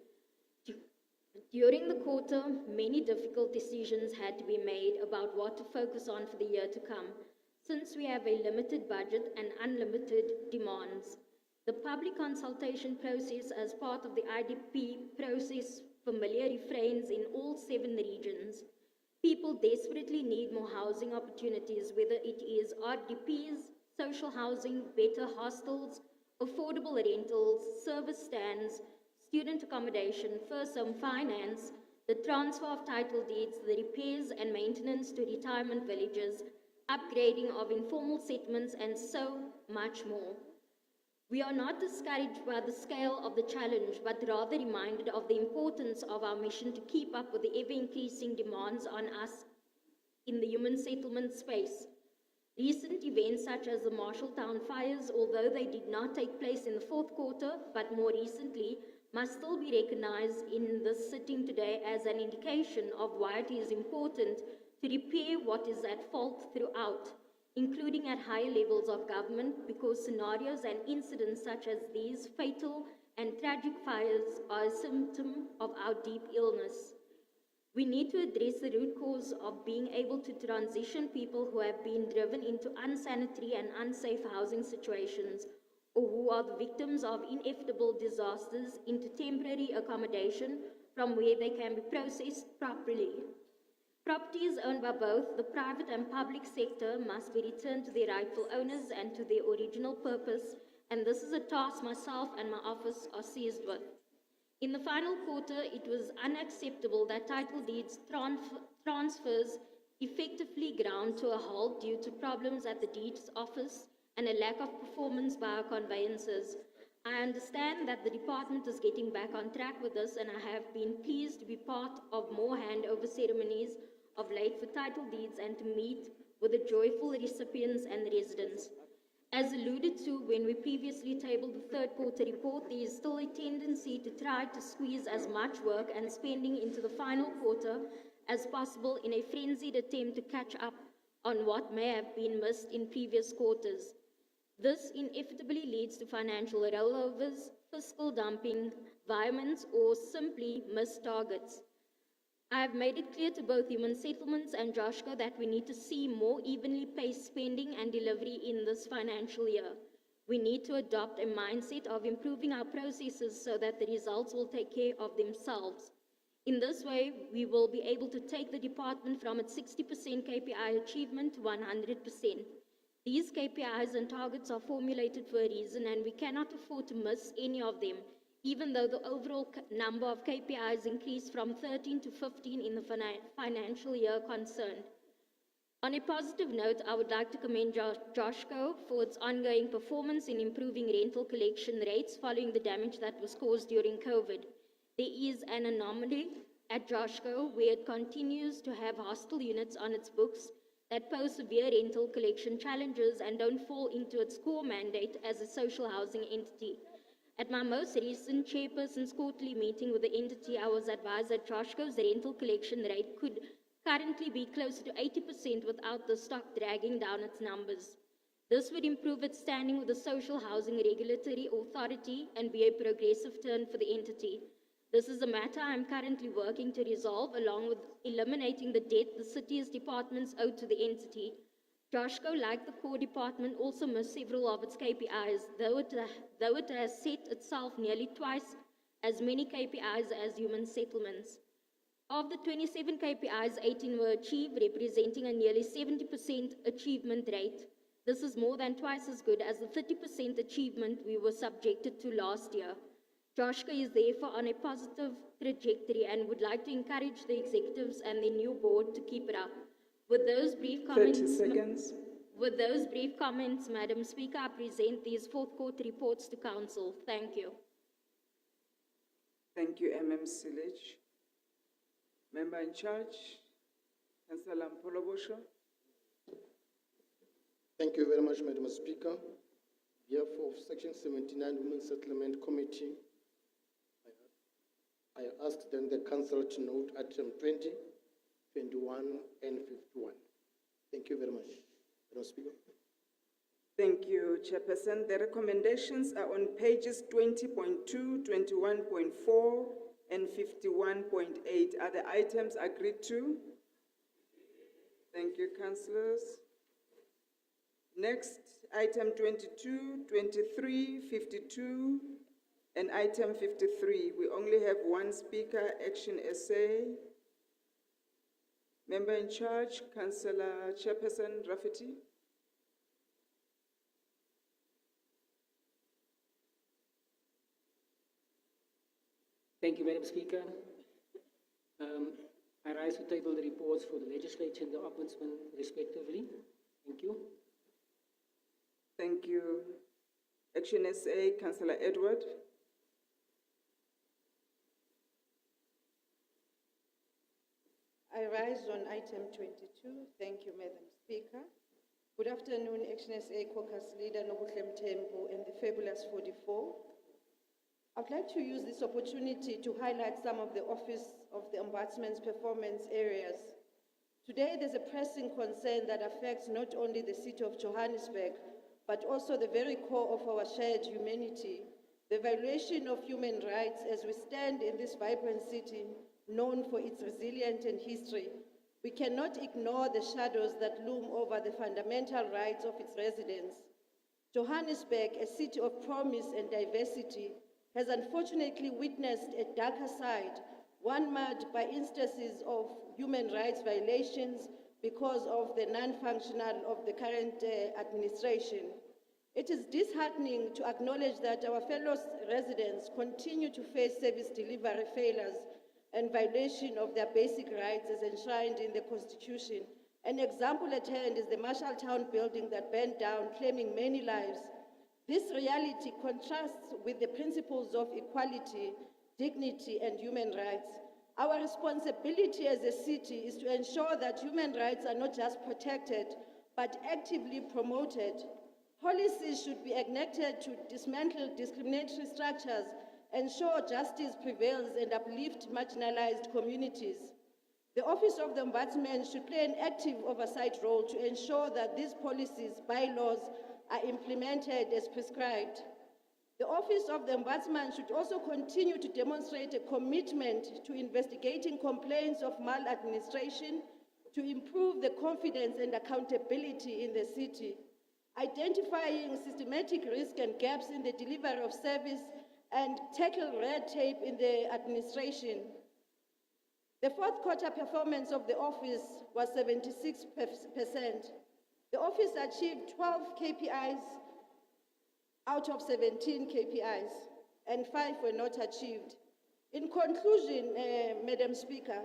During the quarter, many difficult decisions had to be made about what to focus on for the year to come, since we have a limited budget and unlimited demands. The public consultation process as part of the IDP process familiar refrains in all 7 regions. People desperately need more housing opportunities, whether it is RDPs, social housing, better hostels, affordable rentals, service stands, student accommodation, first home finance, the transfer of title deeds, the repairs and maintenance to retirement villages, upgrading of informal settlements, and so much more. We are not discouraged by the scale of the challenge, but rather reminded of the importance of our mission to keep up with the ever-increasing demands on us in the human settlement space. Recent events such as the Marshalltown fires, although they did not take place in the fourth quarter, but more recently, must still be recognized in this sitting today as an indication of why it is important to repair what is at fault throughout, including at higher levels of government, because scenarios and incidents such as these fatal and tragic fires are a symptom of our deep illness. We need to address the root cause of being able to transition people who have been driven into unsanitary and unsafe housing situations, or who are the victims of inevitable disasters, into temporary accommodation from where they can be processed properly. Properties owned by both the private and public sector must be returned to their rightful owners and to their original purpose, and this is a task myself and my office are seized with. In the final quarter, it was unacceptable that title deeds transfers effectively ground to a halt due to problems at the deeds office and a lack of performance by our conveyancers. I understand that the department is getting back on track with this, and I have been pleased to be part of more handover ceremonies of late for title deeds and to meet with the joyful recipients and residents. As alluded to when we previously tabled the third quarter report, there is still a tendency to try to squeeze as much work and spending into the final quarter as possible in a frenzied attempt to catch up on what may have been missed in previous quarters. This inevitably leads to financial rollovers, fiscal dumping, environments, or simply missed targets. I have made it clear to both Human Settlements and Joshua that we need to see more evenly paced spending and delivery in this financial year. We need to adopt a mindset of improving our processes so that the results will take care of themselves. In this way, we will be able to take the department from its 60% KPI achievement to 100%. These KPIs and targets are formulated for a reason, and we cannot afford to miss any of them, even though the overall number of KPIs increased from 13 to 15 in the financial year concerned. On a positive note, I would like to commend Joshco for its ongoing performance in improving rental collection rates following the damage that was caused during COVID. There is an anomaly at Joshco where it continues to have hostel units on its books that pose severe rental collection challenges and don't fall into its core mandate as a social housing entity. At my most recent chairperson's quarterly meeting with the entity, I was advised that Joshco's rental collection rate could currently be closer to 80% without the stock dragging down its numbers. This would improve its standing with the Social Housing Regulatory Authority and be a progressive turn for the entity. This is a matter I am currently working to resolve, along with eliminating the debt the city's departments owe to the entity. Joshco, like the core department, also missed several of its KPIs, though it has set itself nearly twice as many KPIs as Human Settlements. Of the 27 KPIs, 18 were achieved, representing a nearly 70% achievement rate. This is more than twice as good as the 30% achievement we were subjected to last year. Joshua is therefore on a positive trajectory and would like to encourage the executives and the new board to keep it up. With those brief comments, 30 seconds. With those brief comments, Madam Speaker, I present these fourth quarter reports to Council. Thank you. Thank you, Silage. Member in charge, Councillor Mpolobosho. Thank you very much, Madam Speaker. On behalf of Section 79 Women's Settlement Committee, I ask then the Council to note item 20, 21, and 51. Thank you very much, Madam Speaker. Thank you, Chairperson. The recommendations are on pages 20.2, 21.4, and 51.8. Are the items agreed to? Thank you, councillors. Next, item 22, 23, 52, and item 53. We only have one speaker, Action SA. Member in charge, Councillor Chairperson Rafferty. Thank you, Madam Speaker. I rise to table the reports for the legislature and the ombudsman, respectively. Thank you. Thank you. Action SA, Councillor Edward. I rise on item 22. Thank you, Madam Speaker. Good afternoon, Action SA Caucus Leader Nobuhle Mthembu and the Fabulous 44. I'd like to use this opportunity to highlight some of the Office of the Ombudsman's performance areas. Today, there's a pressing concern that affects not only the city of Johannesburg, but also the very core of our shared humanity, the violation of human rights as we stand in this vibrant city, known for its resilience and history. We cannot ignore the shadows that loom over the fundamental rights of its residents. Johannesburg, a city of promise and diversity, has unfortunately witnessed a darker side, one marked by instances of human rights violations because of the non-functional of the current administration. It is disheartening to acknowledge that our fellow residents continue to face service delivery failures and violation of their basic rights as enshrined in the Constitution. An example at hand is the Marshalltown building that burned down, claiming many lives. This reality contrasts with the principles of equality, dignity, and human rights. Our responsibility as a city is to ensure that human rights are not just protected, but actively promoted. Policies should be enacted to dismantle discriminatory structures, ensure justice prevails, and uplift marginalized communities. The Office of the Ombudsman should play an active oversight role to ensure that these policies, bylaws, are implemented as prescribed. The Office of the Ombudsman should also continue to demonstrate a commitment to investigating complaints of maladministration to improve the confidence and accountability in the city, identifying systematic risk and gaps in the delivery of service, and tackle red tape in the administration. The fourth quarter performance of the office was 76%. The office achieved 12 KPIs out of 17 KPIs, and 5 were not achieved. In conclusion, Madam Speaker,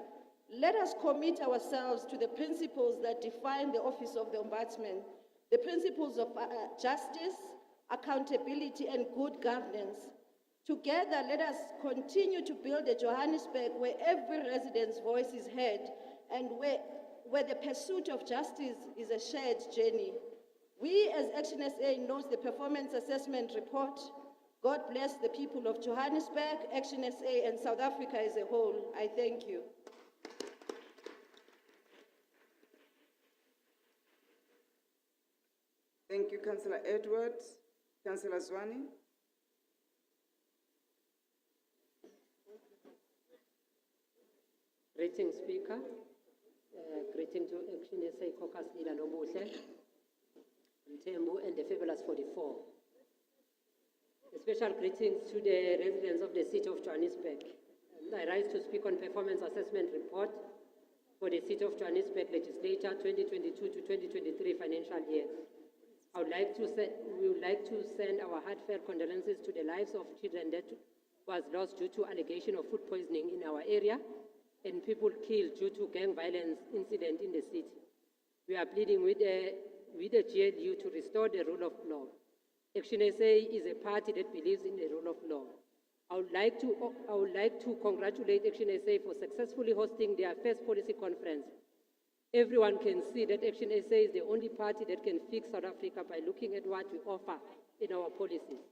let us commit ourselves to the principles that define the Office of the Ombudsman, the principles of justice, accountability, and good governance. Together, let us continue to build a Johannesburg where every resident's voice is heard and where the pursuit of justice is a shared journey. We as Action SA note the performance assessment report. God bless the people of Johannesburg, Action SA, and South Africa as a whole. I thank you. Thank you, Councillor Edwards. Councillor Zwane. Greetings, Speaker. Greeting to Action SA Caucus Leader Nobuhle Mthembu and the Fabulous 44. A special greetings to the residents of the City of Johannesburg. I rise to speak on performance assessment report for the City of Johannesburg Legislature 2022 to 2023 financial year. We would like to send our heartfelt condolences to the lives of children that was lost due to allegation of food poisoning in our area and people killed due to gang violence incident in the city. We are pleading with the GLU to restore the rule of law. Action SA is a party that believes in the rule of law. I would like to congratulate Action SA for successfully hosting their first policy conference. Everyone can see that Action SA is the only party that can fix South Africa by looking at what we offer in our policies.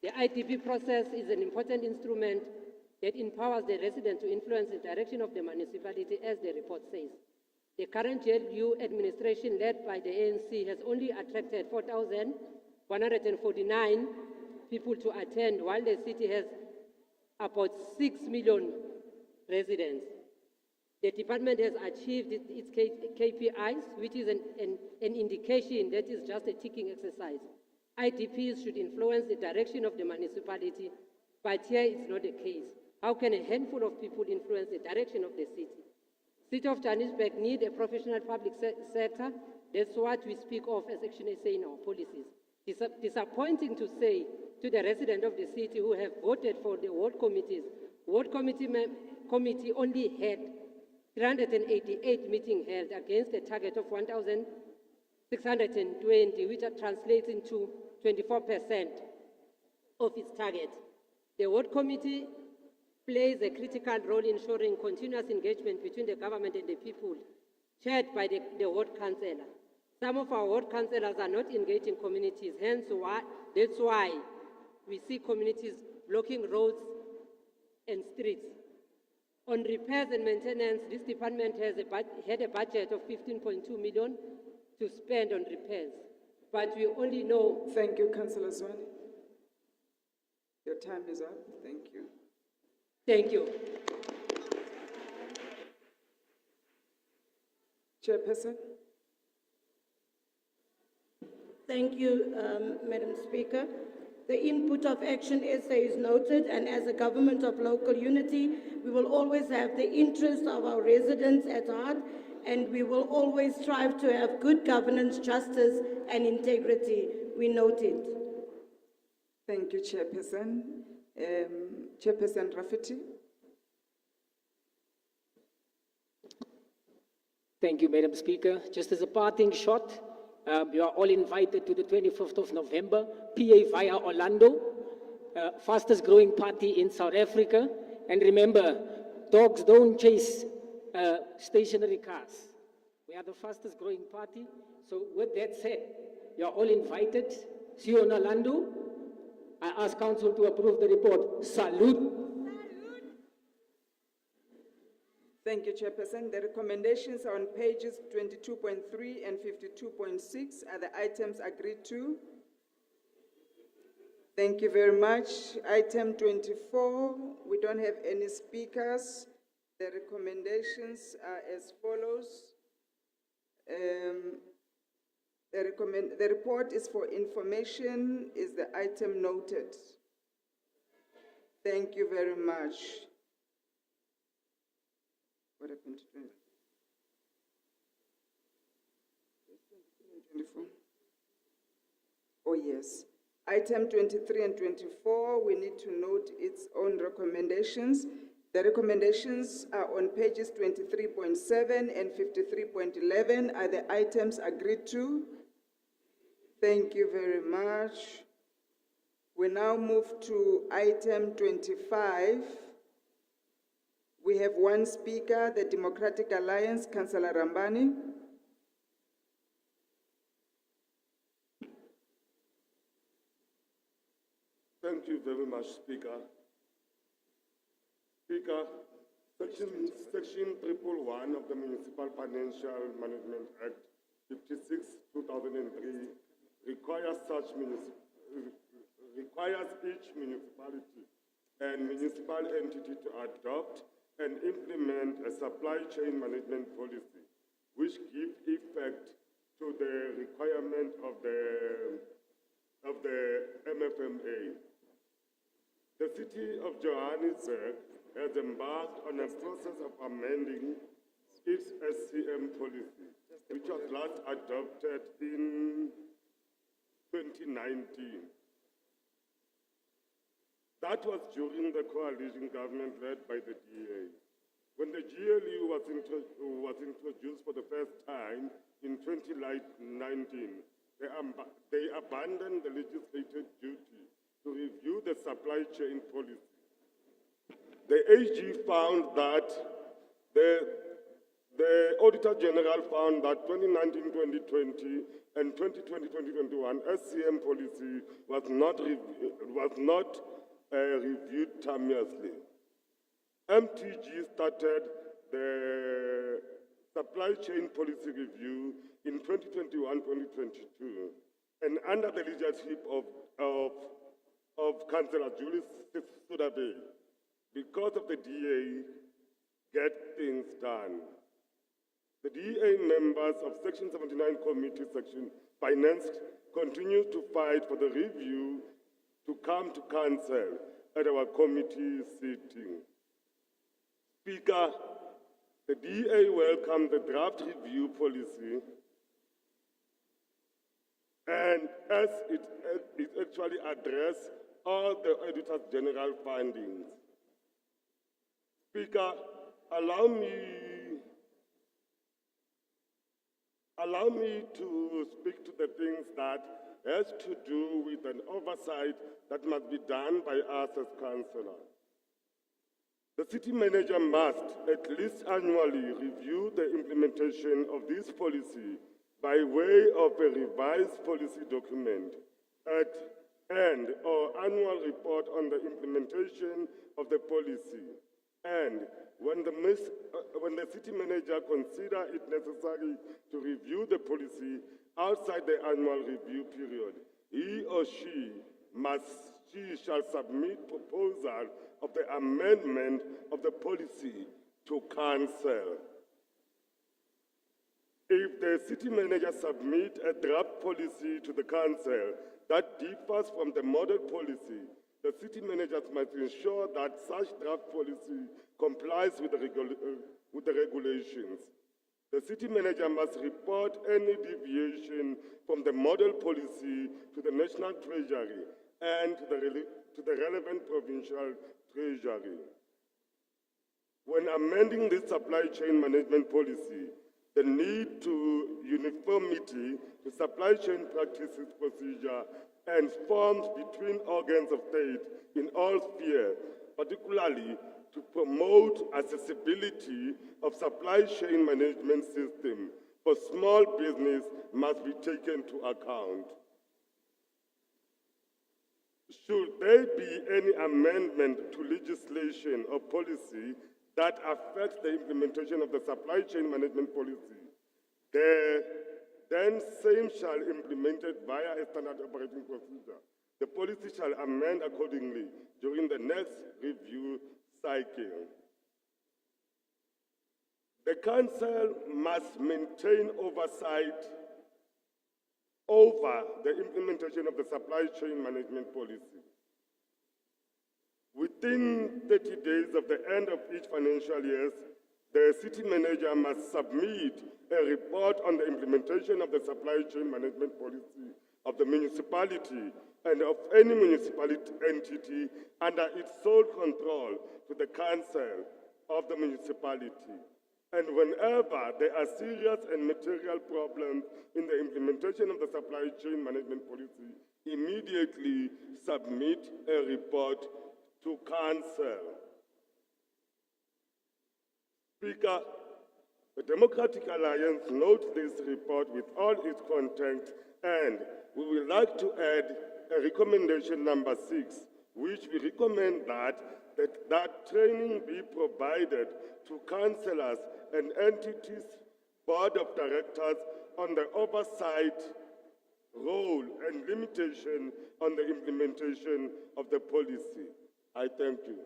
The IDP process is an important instrument that empowers the resident to influence the direction of the municipality, as the report says. The current GLU administration, led by the ANC, has only attracted 4,149 people to attend, while the city has about 6 million residents. The department has achieved its KPIs, which is an indication that is just a ticking exercise. IDPs should influence the direction of the municipality, but here it's not the case. How can a handful of people influence the direction of the city? City of Johannesburg need a professional public sector. That's what we speak of as Action SA in our policies. It's disappointing to say to the residents of the city who have voted for the ward committees, ward committee only had 388 meetings held against a target of 1,620, which translates into 24% of its target. The ward committee plays a critical role in ensuring continuous engagement between the government and the people, chaired by the ward councillor. Some of our ward councillors are not engaged in communities, that's why we see communities blocking roads and streets. On repairs and maintenance, this department has had a budget of 15.2 million to spend on repairs, but we only know... Thank you, Councillor Zwane. Your time is up. Thank you. Thank you. Chairperson. Thank you, Madam Speaker. The input of Action SA is noted, and as a government of local unity, we will always have the interests of our residents at heart, and we will always strive to have good governance, justice, and integrity. We note it. Thank you, Chairperson. Chairperson Rafferty. Thank you, Madam Speaker. Just as a parting shot, you are all invited to the 25th of November, PA via Orlando, fastest growing party in South Africa. And remember, dogs don't chase stationary cars. We are the fastest growing party. So with that said, you are all invited. See you in Orlando. I ask Council to approve the report. Salute. Thank you, Chairperson. The recommendations are on pages 22.3 and 52.6 are the items agreed to. Thank you very much. Item 24, we don't have any speakers. The recommendations are as follows. The report is for information. Is the item noted? Thank you very much. What happened to 24? Oh, yes. Item 23 and 24, we need to note its own recommendations. The recommendations are on pages 23.7 and 53.11. Are the items agreed to? Thank you very much. We now move to item 25. We have one speaker, the Democratic Alliance, Councillor Rambani. Thank you very much, Speaker. Speaker, Section 111 of the Municipal Financial Management Act 56, 2003 requires each municipality and municipal entity to adopt and implement a supply chain management policy which gives effect to the requirement of the MFMA. The City of Johannesburg has embarked on a process of amending its SCM policy, which was last adopted in 2019. That was during the coalition government led by the DA. When the GLE was introduced for the first time in 2019, they abandoned the legislative duty to review the supply chain policy. The AG found that the Auditor General found that 2019-2020 and 2020-2021 SCM policy was not reviewed timeously. MTG started the supply chain policy review in 2021-2022, and under the leadership of Councillor Julius Sudabe, because of the DA, get things done. The DA members of Section 79 Committee, Section Finance, continue to fight for the review to come to council at our committee sitting. Speaker, the DA welcomed the draft review policy, and as it actually addressed all the Auditor General findings. Speaker, allow me to speak to the things that has to do with an oversight that must be done by us as councillors. The city manager must at least annually review the implementation of this policy by way of a revised policy document and/or annual report on the implementation of the policy. And when the city manager considers it necessary to review the policy outside the annual review period, he or she shall submit proposal of the amendment of the policy to council. If the city manager submits a draft policy to the council that differs from the model policy, the city managers must ensure that such draft policy complies with the regulations. The city manager must report any deviation from the model policy to the National Treasury and to the relevant provincial treasury. When amending this supply chain management policy, the need to uniformity to supply chain practices, procedure, and forms between organs of state in all spheres, particularly to promote accessibility of supply chain management system for small business must be taken to account. Should there be any amendment to legislation or policy that affects the implementation of the supply chain management policy, then same shall be implemented via a standard operating procedure. The policy shall amend accordingly during the next review cycle. The Council must maintain oversight over the implementation of the supply chain management policy. Within 30 days of the end of each financial year, the city manager must submit a report on the implementation of the supply chain management policy of the municipality and of any municipality entity under its sole control to the council of the municipality. And whenever there are serious and material problems in the implementation of the supply chain management policy, immediately submit a report to council. Speaker, the Democratic Alliance notes this report with all its content, and we would like to add a recommendation number 6, which we recommend that training be provided to councillors and entities, board of directors on the oversight, role and limitation on the implementation of the policy. I thank you.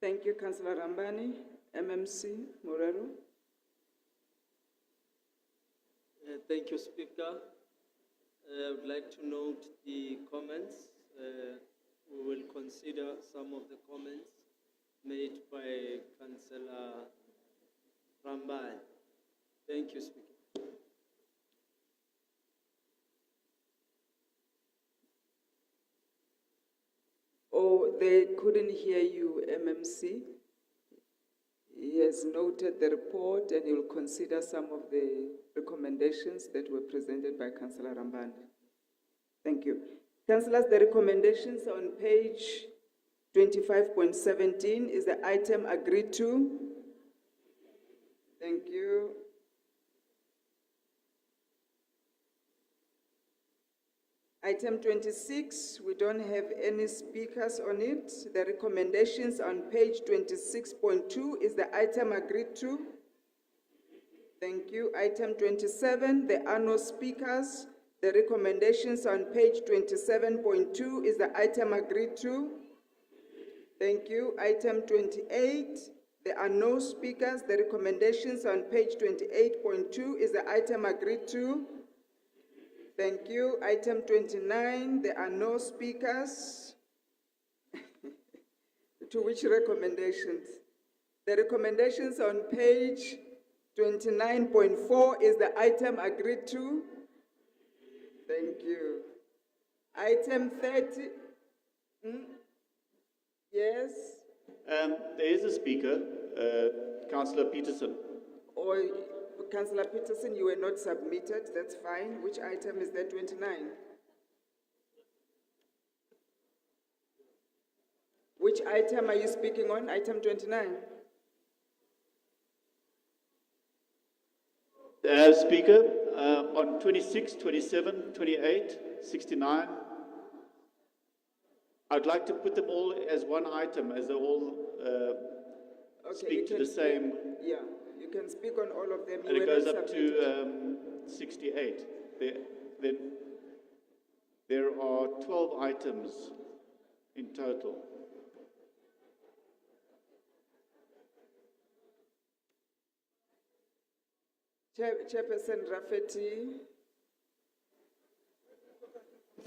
Thank you, Councillor Rambani. MMC Morero. Thank you, Speaker. I would like to note the comments. We will consider some of the comments made by Councillor Rambani. Thank you, Speaker. Oh, they couldn't hear you, MMC. He has noted the report and he will consider some of the recommendations that were presented by Councillor Rambani. Thank you. Councillors, the recommendations on page 25.17 is the item agreed to. Thank you. Item 26, we don't have any speakers on it. The recommendations on page 26.2 is the item agreed to. Thank you. Item 27, there are no speakers. The recommendations on page 27.2 is the item agreed to. Thank you. Item 28, there are no speakers. The recommendations on page 28.2 is the item agreed to. Thank you. Item 29, there are no speakers. To which recommendations? The recommendations on page 29.4 is the item agreed to. Thank you. Item 30. Yes? There is a speaker, Councillor Peterson. Or Councillor Peterson, you were not submitted. That's fine. Which item is that? 29? Which item are you speaking on? Item 29? Speaker, on 26, 27, 28, 69, I'd like to put them all as one item, as they all speak to the same. Yeah, you can speak on all of them. And it goes up to 68. There are 12 items in total. Chairperson Rafferty.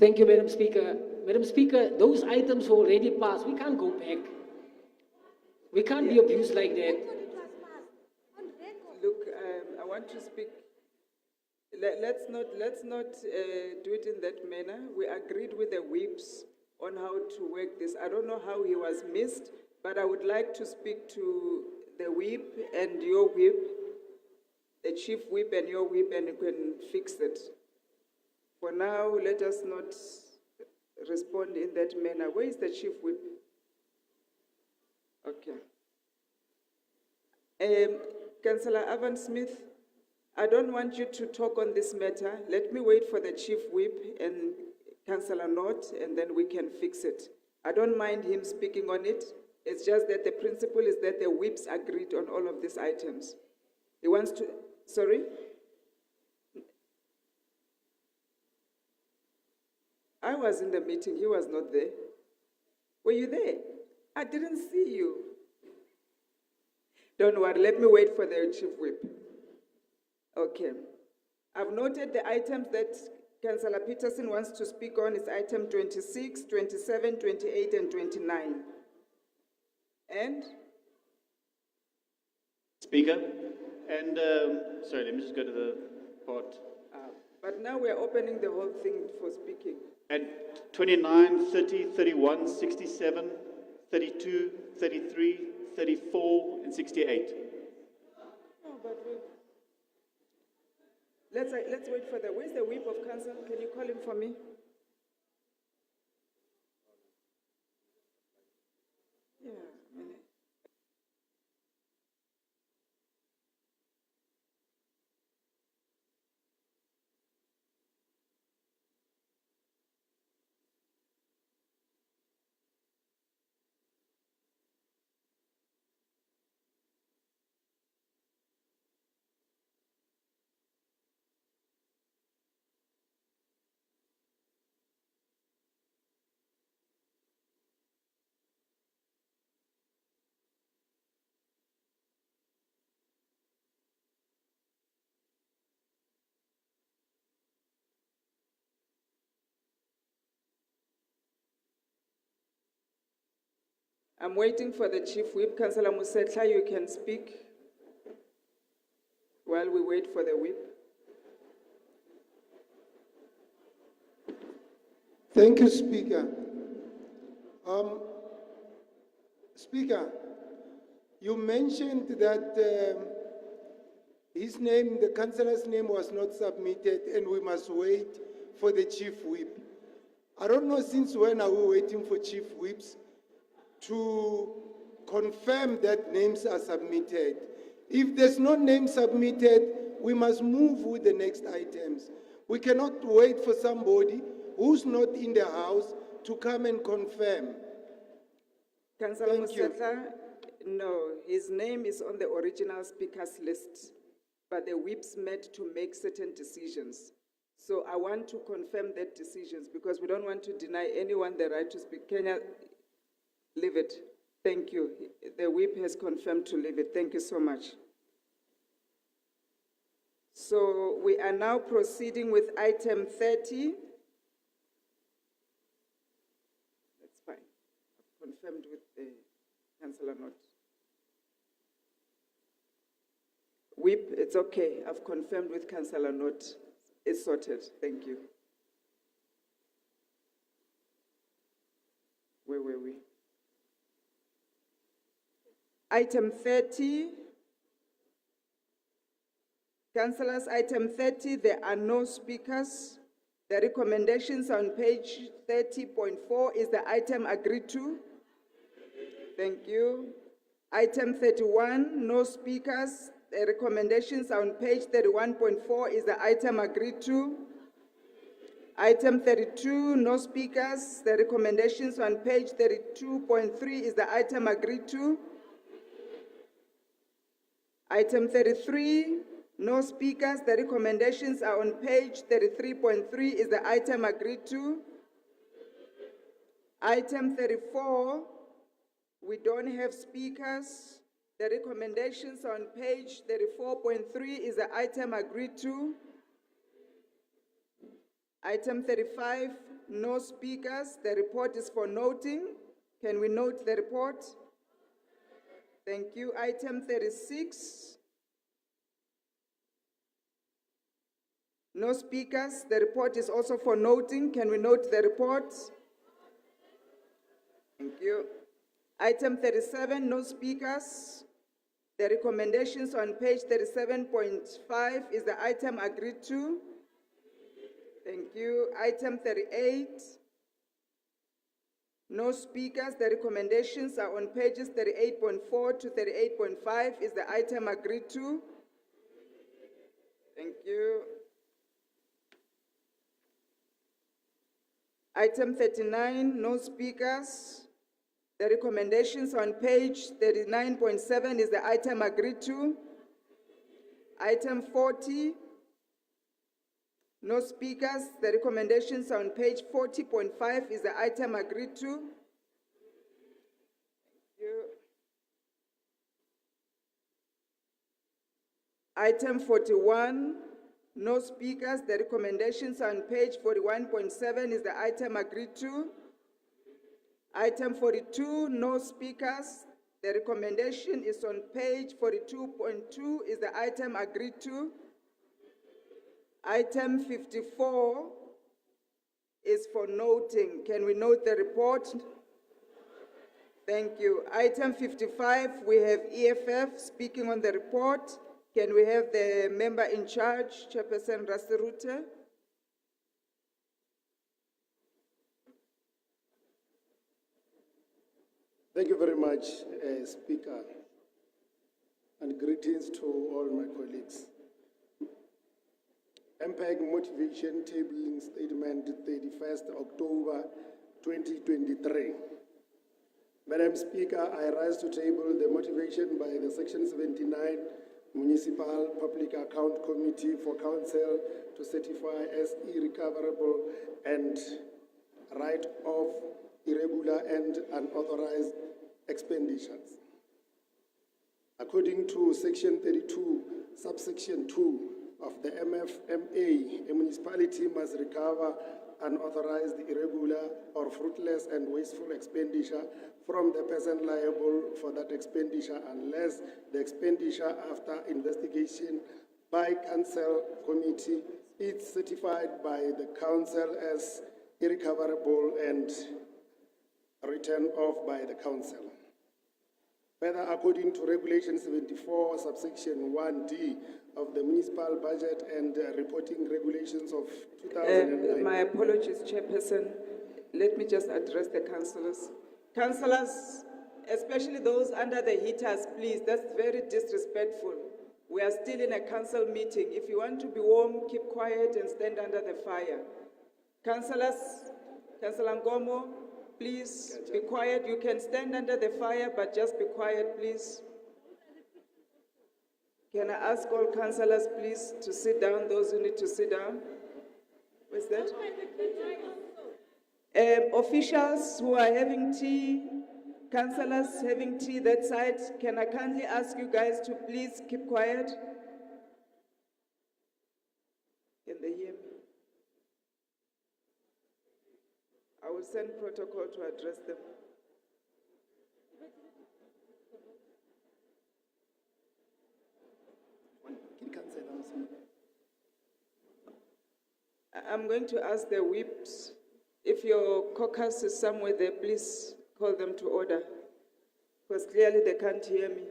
Thank you, Madam Speaker. Madam Speaker, those items were already passed. We can't go back. We can't be abused like that. Look, I want to speak. Let's not do it in that manner. We agreed with the whips on how to work this. I don't know how he was missed, but I would like to speak to the whip and your whip, the chief whip and your whip, and you can fix it. For now, let us not respond in that manner. Where is the chief whip? Okay. Councillor Evan Smith, I don't want you to talk on this matter. Let me wait for the chief whip and Councillor Nott, and then we can fix it. I don't mind him speaking on it. It's just that the principle is that the whips agreed on all of these items. He wants to, sorry? I was in the meeting, he was not there. Were you there? I didn't see you. Don't worry, let me wait for the chief whip. Okay. I've noted the items that Councillor Peterson wants to speak on is item 26, 27, 28, and 29. And? Speaker, and, sorry, let me just go to the part. But now we're opening the whole thing for speaking. And 29, 30, 31, 67, 32, 33, 34, and 68. No, but let's wait for where's the whip of council? Can you call him for me? Yeah, a minute. I'm waiting for the chief whip. Councillor Musetla, you can speak while we wait for the whip. Thank you, Speaker. Speaker, you mentioned that his name, the councillor's name was not submitted and we must wait for the chief whip. I don't know since when are we waiting for chief whips to confirm that names are submitted. If there's no name submitted, we must move with the next items. We cannot wait for somebody who's not in the house to come and confirm. Councillor Thank you. Musetla, no, his name is on the original speakers list, but the whips met to make certain decisions. So I want to confirm that decisions because we don't want to deny anyone the right to speak. Kenya, leave it. Thank you. The whip has confirmed to leave it. Thank you so much. So we are now proceeding with item 30. That's fine. I've confirmed with the councillor note. Whip, it's okay. I've confirmed with councillor note. It's sorted. Thank you. Where were we? Item 30. Councillors, item 30, there are no speakers. The recommendations on page 30.4 is the item agreed to. Thank you. Item 31, no speakers. The recommendations on page 31.4 is the item agreed to. Item 32, no speakers. The recommendations on page 32.3 is the item agreed to. Item 33, no speakers. The recommendations are on page 33.3 is the item agreed to. Item 34, we don't have speakers. The recommendations on page 34.3 is the item agreed to. Item 35, no speakers. The report is for noting. Can we note the report? Thank you. Item 36. No speakers. The report is also for noting. Can we note the report? Thank you. Item 37, no speakers. The recommendations on page 37.5 is the item agreed to. Thank you. Item 38. No speakers. The recommendations are on pages 38.4 to 38.5 is the item agreed to. Thank you. Item 39, no speakers. The recommendations on page 39.7 is the item agreed to. Item 40, No speakers. The recommendations on page 40.5 is the item agreed to. Thank you. Item 41, no speakers. The recommendations on page 41.7 is the item agreed to. Item 42, no speakers. The recommendation is on page 42.2 is the item agreed to. Item 54 is for noting. Can we note the report? Thank you. Item 55, we have EFF speaking on the report. Can we have the member in charge, Chairperson Rasirute? Thank you very much, Speaker, and greetings to all my colleagues. MPEG Motivation Tabling Statement, 31st October 2023. Madam Speaker, I rise to table the motivation by the Section 79 Municipal Public Account Committee for Council to certify as irrecoverable and write-off irregular and unauthorized expenditures. According to Section 32, subsection 2 of the MFMA, a municipality must recover unauthorized, irregular, or fruitless and wasteful expenditure from the person liable for that expenditure unless the expenditure after investigation by council committee is certified by the council as irrecoverable and written off by the council. Further, according to Regulation 74, subsection 1D of the Municipal Budget and Reporting Regulations of 2009. My apologies, Chairperson. Let me just address the councillors. Councillors, especially those under the heaters, please, that's very disrespectful. We are still in a council meeting. If you want to be warm, keep quiet and stand under the fire. Councillors, Councillor Ngomo, please be quiet. You can stand under the fire, but just be quiet, please. Can I ask all councillors, please, to sit down, those who need to sit down? Where's that? Officials who are having tea, councillors having tea that side, can I kindly ask you guys to please keep quiet? Can they hear me? I will send protocol to address them. I'm going to ask the whips, if your caucus is somewhere there, please call them to order, because clearly they can't hear me.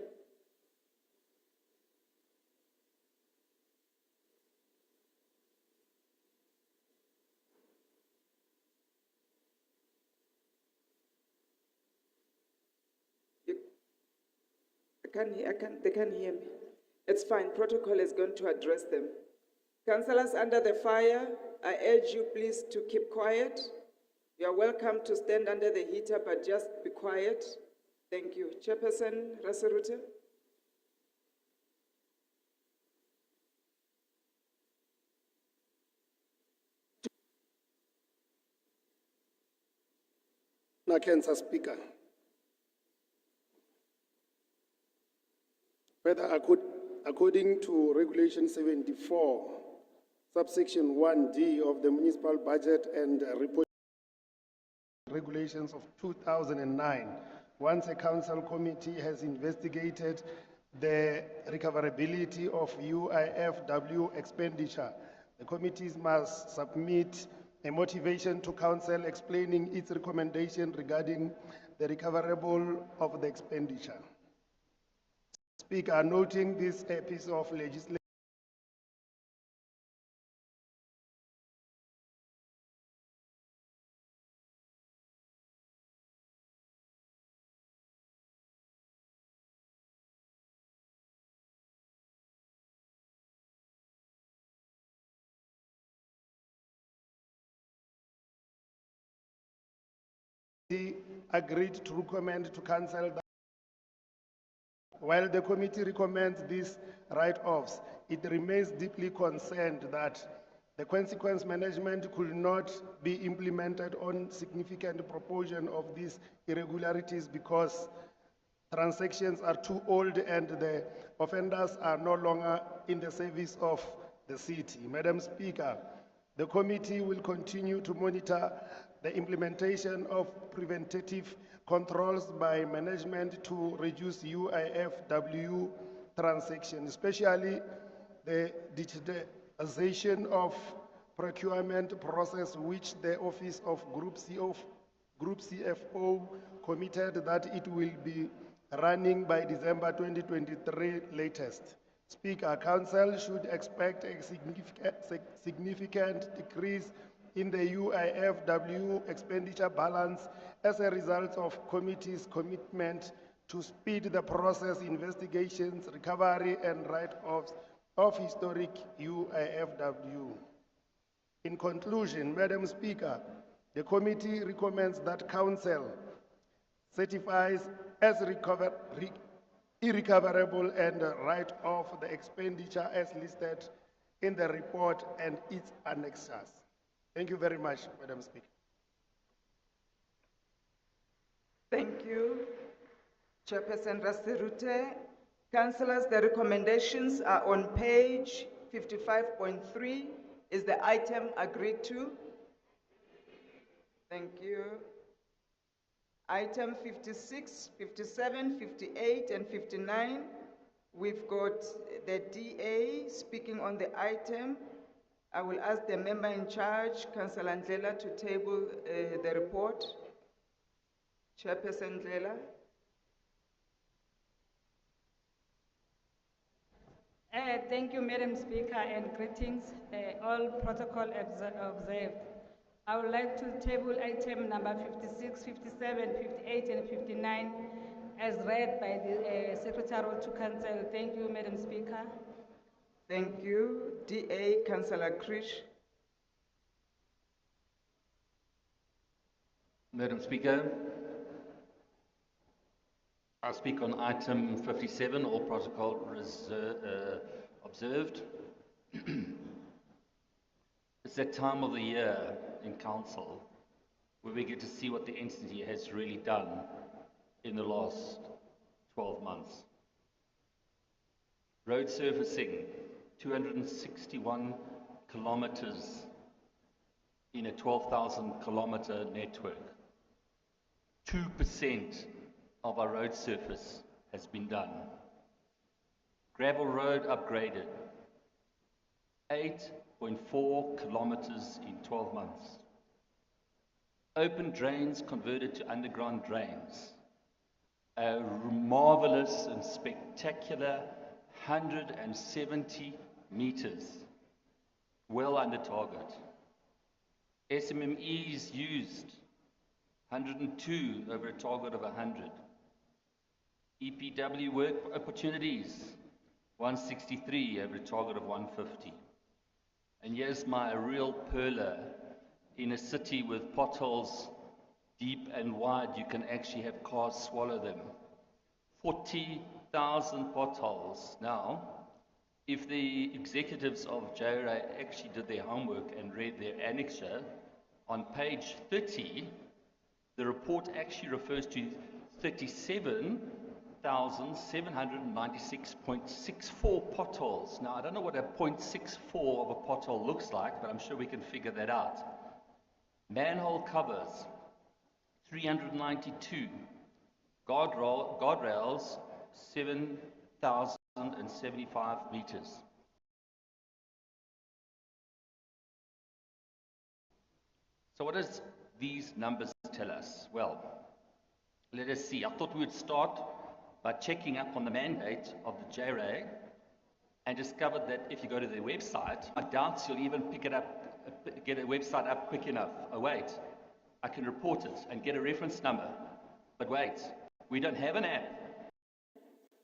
They can't hear me. It's fine, protocol is going to address them. Councillors under the fire, I urge you please to keep quiet. You are welcome to stand under the heater, but just be quiet. Thank you. Chairperson Rasirute. Nakensa Speaker. Further, according to Regulation 74, subsection 1D of the Municipal Budget and Reporting Regulations of 2009, once a council committee has investigated the recoverability of UIFW expenditure, the committees must submit a motivation to council explaining its recommendation regarding the recoverable of the expenditure. Speaker, noting this piece of legislation, agreed to recommend to council that while the committee recommends these write-offs, it remains deeply concerned that the consequence management could not be implemented on significant proportion of these irregularities because transactions are too old and the offenders are no longer in the service of the city. Madam Speaker, the committee will continue to monitor the implementation of preventative controls by management to reduce UIFW transactions, especially the digitization of procurement process, which the Office of Group CFO committed that it will be running by December 2023 latest. Speaker, Council should expect a significant decrease in the UIFW expenditure balance as a result of committee's commitment to speed the process, investigations, recovery, and write-offs of historic UIFW. In conclusion, Madam Speaker, the committee recommends that Council certifies as irrecoverable and write off the expenditure as listed in the report and its annexures. Thank you very much, Madam Speaker. Thank you, Chairperson Rasterute. Councillors, the recommendations are on page 55.3. Is the item agreed to? Thank you. Item 56, 57, 58, and 59. We've got the DA speaking on the item. I will ask the member in charge, Councillor Ndlela, to table the report. Chairperson Ndlela. Thank you, Madam Speaker, and greetings, all protocol observed. I would like to table item number 56, 57, 58, and 59 as read by the Secretary to Council. Thank you, Madam Speaker. Thank you. DA, Councillor Krish. Madam Speaker, I speak on item 57, all protocol observed. It's that time of the year in council where we get to see what the entity has really done in the last 12 months. Road surfacing, 261 kilometers in a 12,000 kilometer network. 2% of our road surface has been done. Gravel road upgraded, 8.4 kilometers in 12 months. Open drains converted to underground drains. A marvelous and spectacular 170 meters, well under target. SMMEs used, 102 over a target of 100. EPW work opportunities, 163 over a target of 150. And here's my real perler. In a city with potholes deep and wide, you can actually have cars swallow them. 40,000 potholes. Now, if the executives of Cllr actually did their homework and read their annexure, on page 30, the report actually refers to 37,796.64 potholes. Now, I don't know what a 0.64 of a pothole looks like, but I'm sure we can figure that out. Manhole covers, 392. Guardrails, 7,075 meters. So what does these numbers tell us? Well, let us see. I thought we would start by checking up on the mandate of the Cllr and discovered that if you go to their website, I doubt you'll even pick it up, get a website up quick enough. Oh wait, I can report it and get a reference number. But wait, we don't have an app.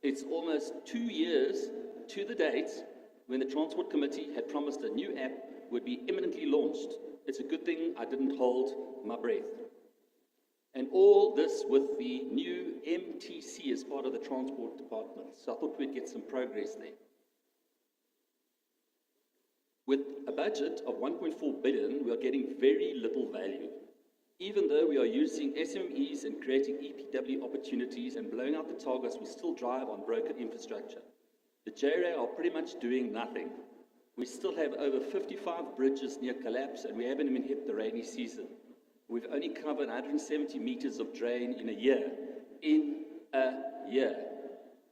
It's almost 2 years to the date when the Transport Committee had promised a new app would be imminently launched. It's a good thing I didn't hold my breath. And all this with the new MTC as part of the Transport Department. So I thought we'd get some progress there. With a budget of 1.4 billion, we are getting very little value. Even though we are using SMEs and creating EPW opportunities and blowing out the targets, we still drive on broken infrastructure. The JRA are pretty much doing nothing. We still have over 55 bridges near collapse, and we haven't even hit the rainy season. We've only covered 170 meters of drain in a year. In a year.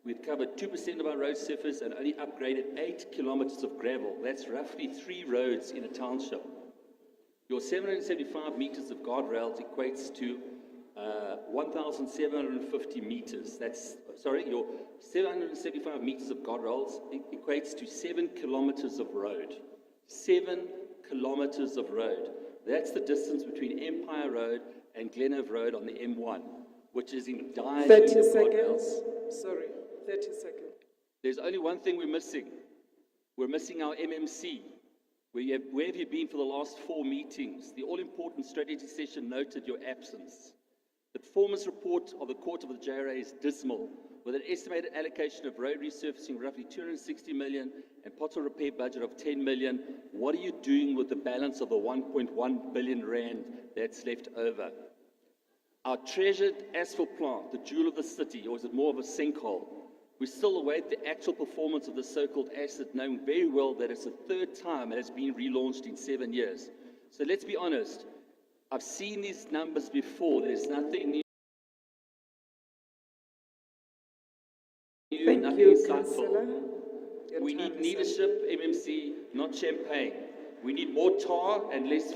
We've covered 2% of our road surface and only upgraded 8 kilometers of gravel. That's roughly 3 roads in a township. Your 775 meters of guardrails equates to 1,750 meters. Your 775 meters of guardrails equates to 7 kilometers of road. 7 kilometers of road. That's the distance between Empire Road and Glenove Road on the M1, which is in dire 30 need of seconds. guardrails. Sorry, 30 seconds. There's only one thing we're missing. We're missing our MMC. Where have you been for the last 4 meetings? The all-important strategy session noted your absence. The performance report of the Court of the JRA is dismal, with an estimated allocation of road resurfacing roughly 260 million and pothole repair budget of 10 million. What are you doing with the balance of the 1.1 billion rand that's left over? Our treasured asphalt plant, the jewel of the city, or is it more of a sinkhole? We still await the actual performance of the so-called asset, knowing very well that it's the 3rd time it has been relaunched in 7 years. So let's be honest. I've seen these numbers before. There's nothing new. Thank nothing you, insightful. Councillor. We need leadership, MMC, not champagne. We need more tar and less.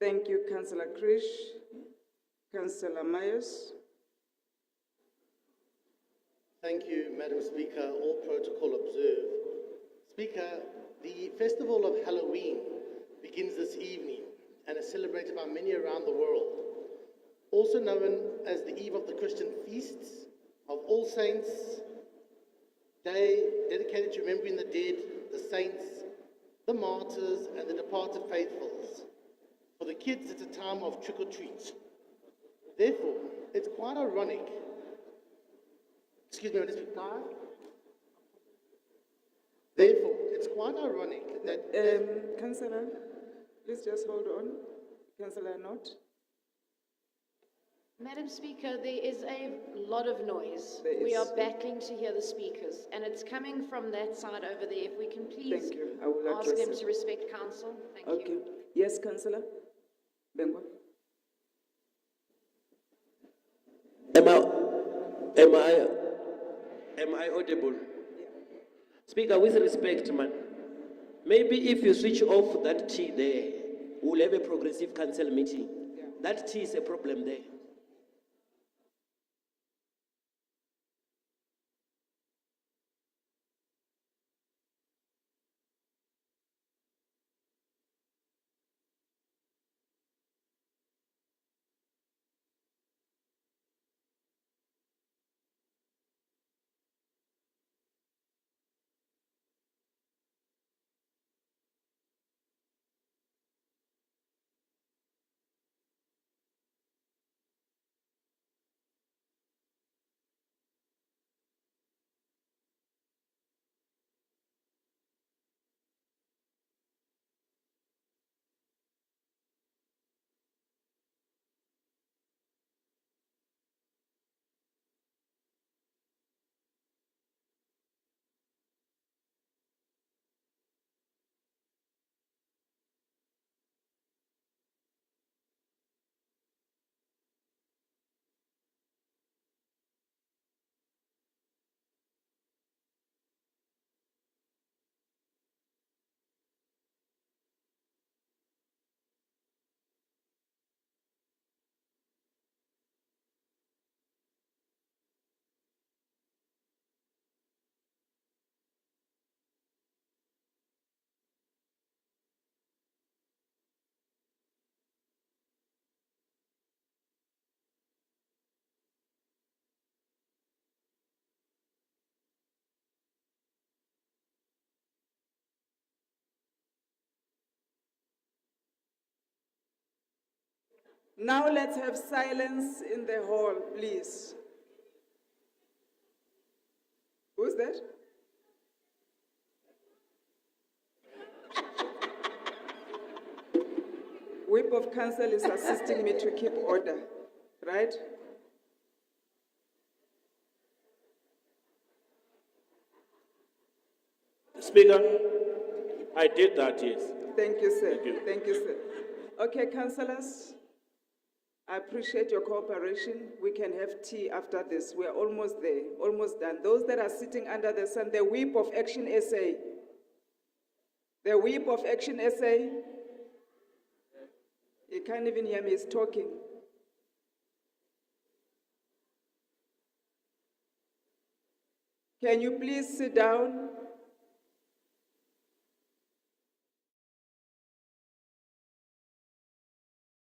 Thank you, Councillor Krish. Councillor Myers. Thank you, Madam Speaker. All protocol observed. Speaker, the festival of Halloween begins this evening and is celebrated by many around the world. Also known as the Eve of the Christian Feasts of All Saints, Day dedicated to remembering the dead, the saints, the martyrs, and the departed faithfuls. For the kids, it's a time of trick or treat. Therefore, it's quite ironic. Excuse me, Madam Speaker. Therefore, it's quite ironic that. Councillor, please just hold on. Councillor Not. Madam Speaker, there is a lot of noise. There We is. are battling to hear the speakers, and it's coming from that side over there. If we can please Thank you. I will ask address them it. to respect council. Thank Okay. you. Yes, Councillor. Bengo. Am I audible? Speaker, with respect, man, maybe if you switch off that T there, we'll have a progressive council meeting. That T is a problem there. Now let's have silence in the hall, please. Who's that? Whip of Council is assisting me to keep order, right? Speaker, I did that, yes. Thank you, sir. Thank you. Thank you, sir. Okay, councillors, I appreciate your cooperation. We can have tea after this. We're almost there, almost done. Those that are sitting under the sun, the whip of Action SA. The whip of Action SA. You can't even hear me, he's talking. Can you please sit down?